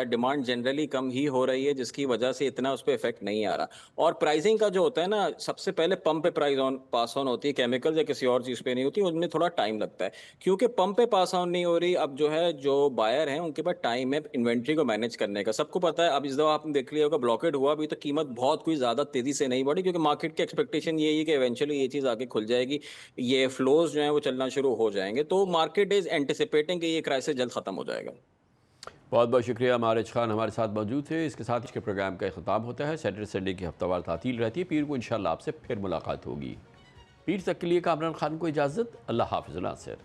ڈیمانڈ جنرلی کم ہی ہو رہی ہے, جس کی وجہ سے اتنا اس پہ افیکٹ نہیں آ رہا. اور پرائزنگ کا جو ہوتا ہے نا, سب سے پہلے پمپ پہ پرائز پاس آن ہوتی ہے, کیمیکل یا کسی اور چیز پہ نہیں ہوتی, ان میں تھوڑا ٹائم لگتا ہے. کیونکہ پمپ پہ پاس آن نہیں ہو رہی, اب جو ہے جو بائر ہیں ان کے پاس ٹائم ہے انوینٹری کو مینیج کرنے کا. سب کو پتا ہے اب اس دفعہ آپ نے دیکھ لیا ہوگا بلاکیڈ ہوا بھی تو قیمت بہت کوئی زیادہ تیزی سے نہیں بڑھی, کیونکہ مارکیٹ کی ایکسپیکٹیشن یہی ہے کہ ایونچولی یہ چیز آگے کھل جائے گی, یہ فلوز جو ہیں وہ چلنا شروع ہو جائیں گے. تو مارکیٹ از اینٹیسپیٹنگ کہ یہ کرائسس جلد ختم ہو جائے گا. بہت بہت شکریہ. مارج خان ہمارے ساتھ موجود تھے. اس کے ساتھ اس کے پروگرام کا اختتام ہوتا ہے. سیٹرڈے سنڈے کی ہفتہ وار تعطیل رہتی ہے. پیر کو انشاءاللہ آپ سے پھر ملاقات ہوگی. پیر تک کے لیے کامران خان کو اجازت. اللہ حافظ ناصر.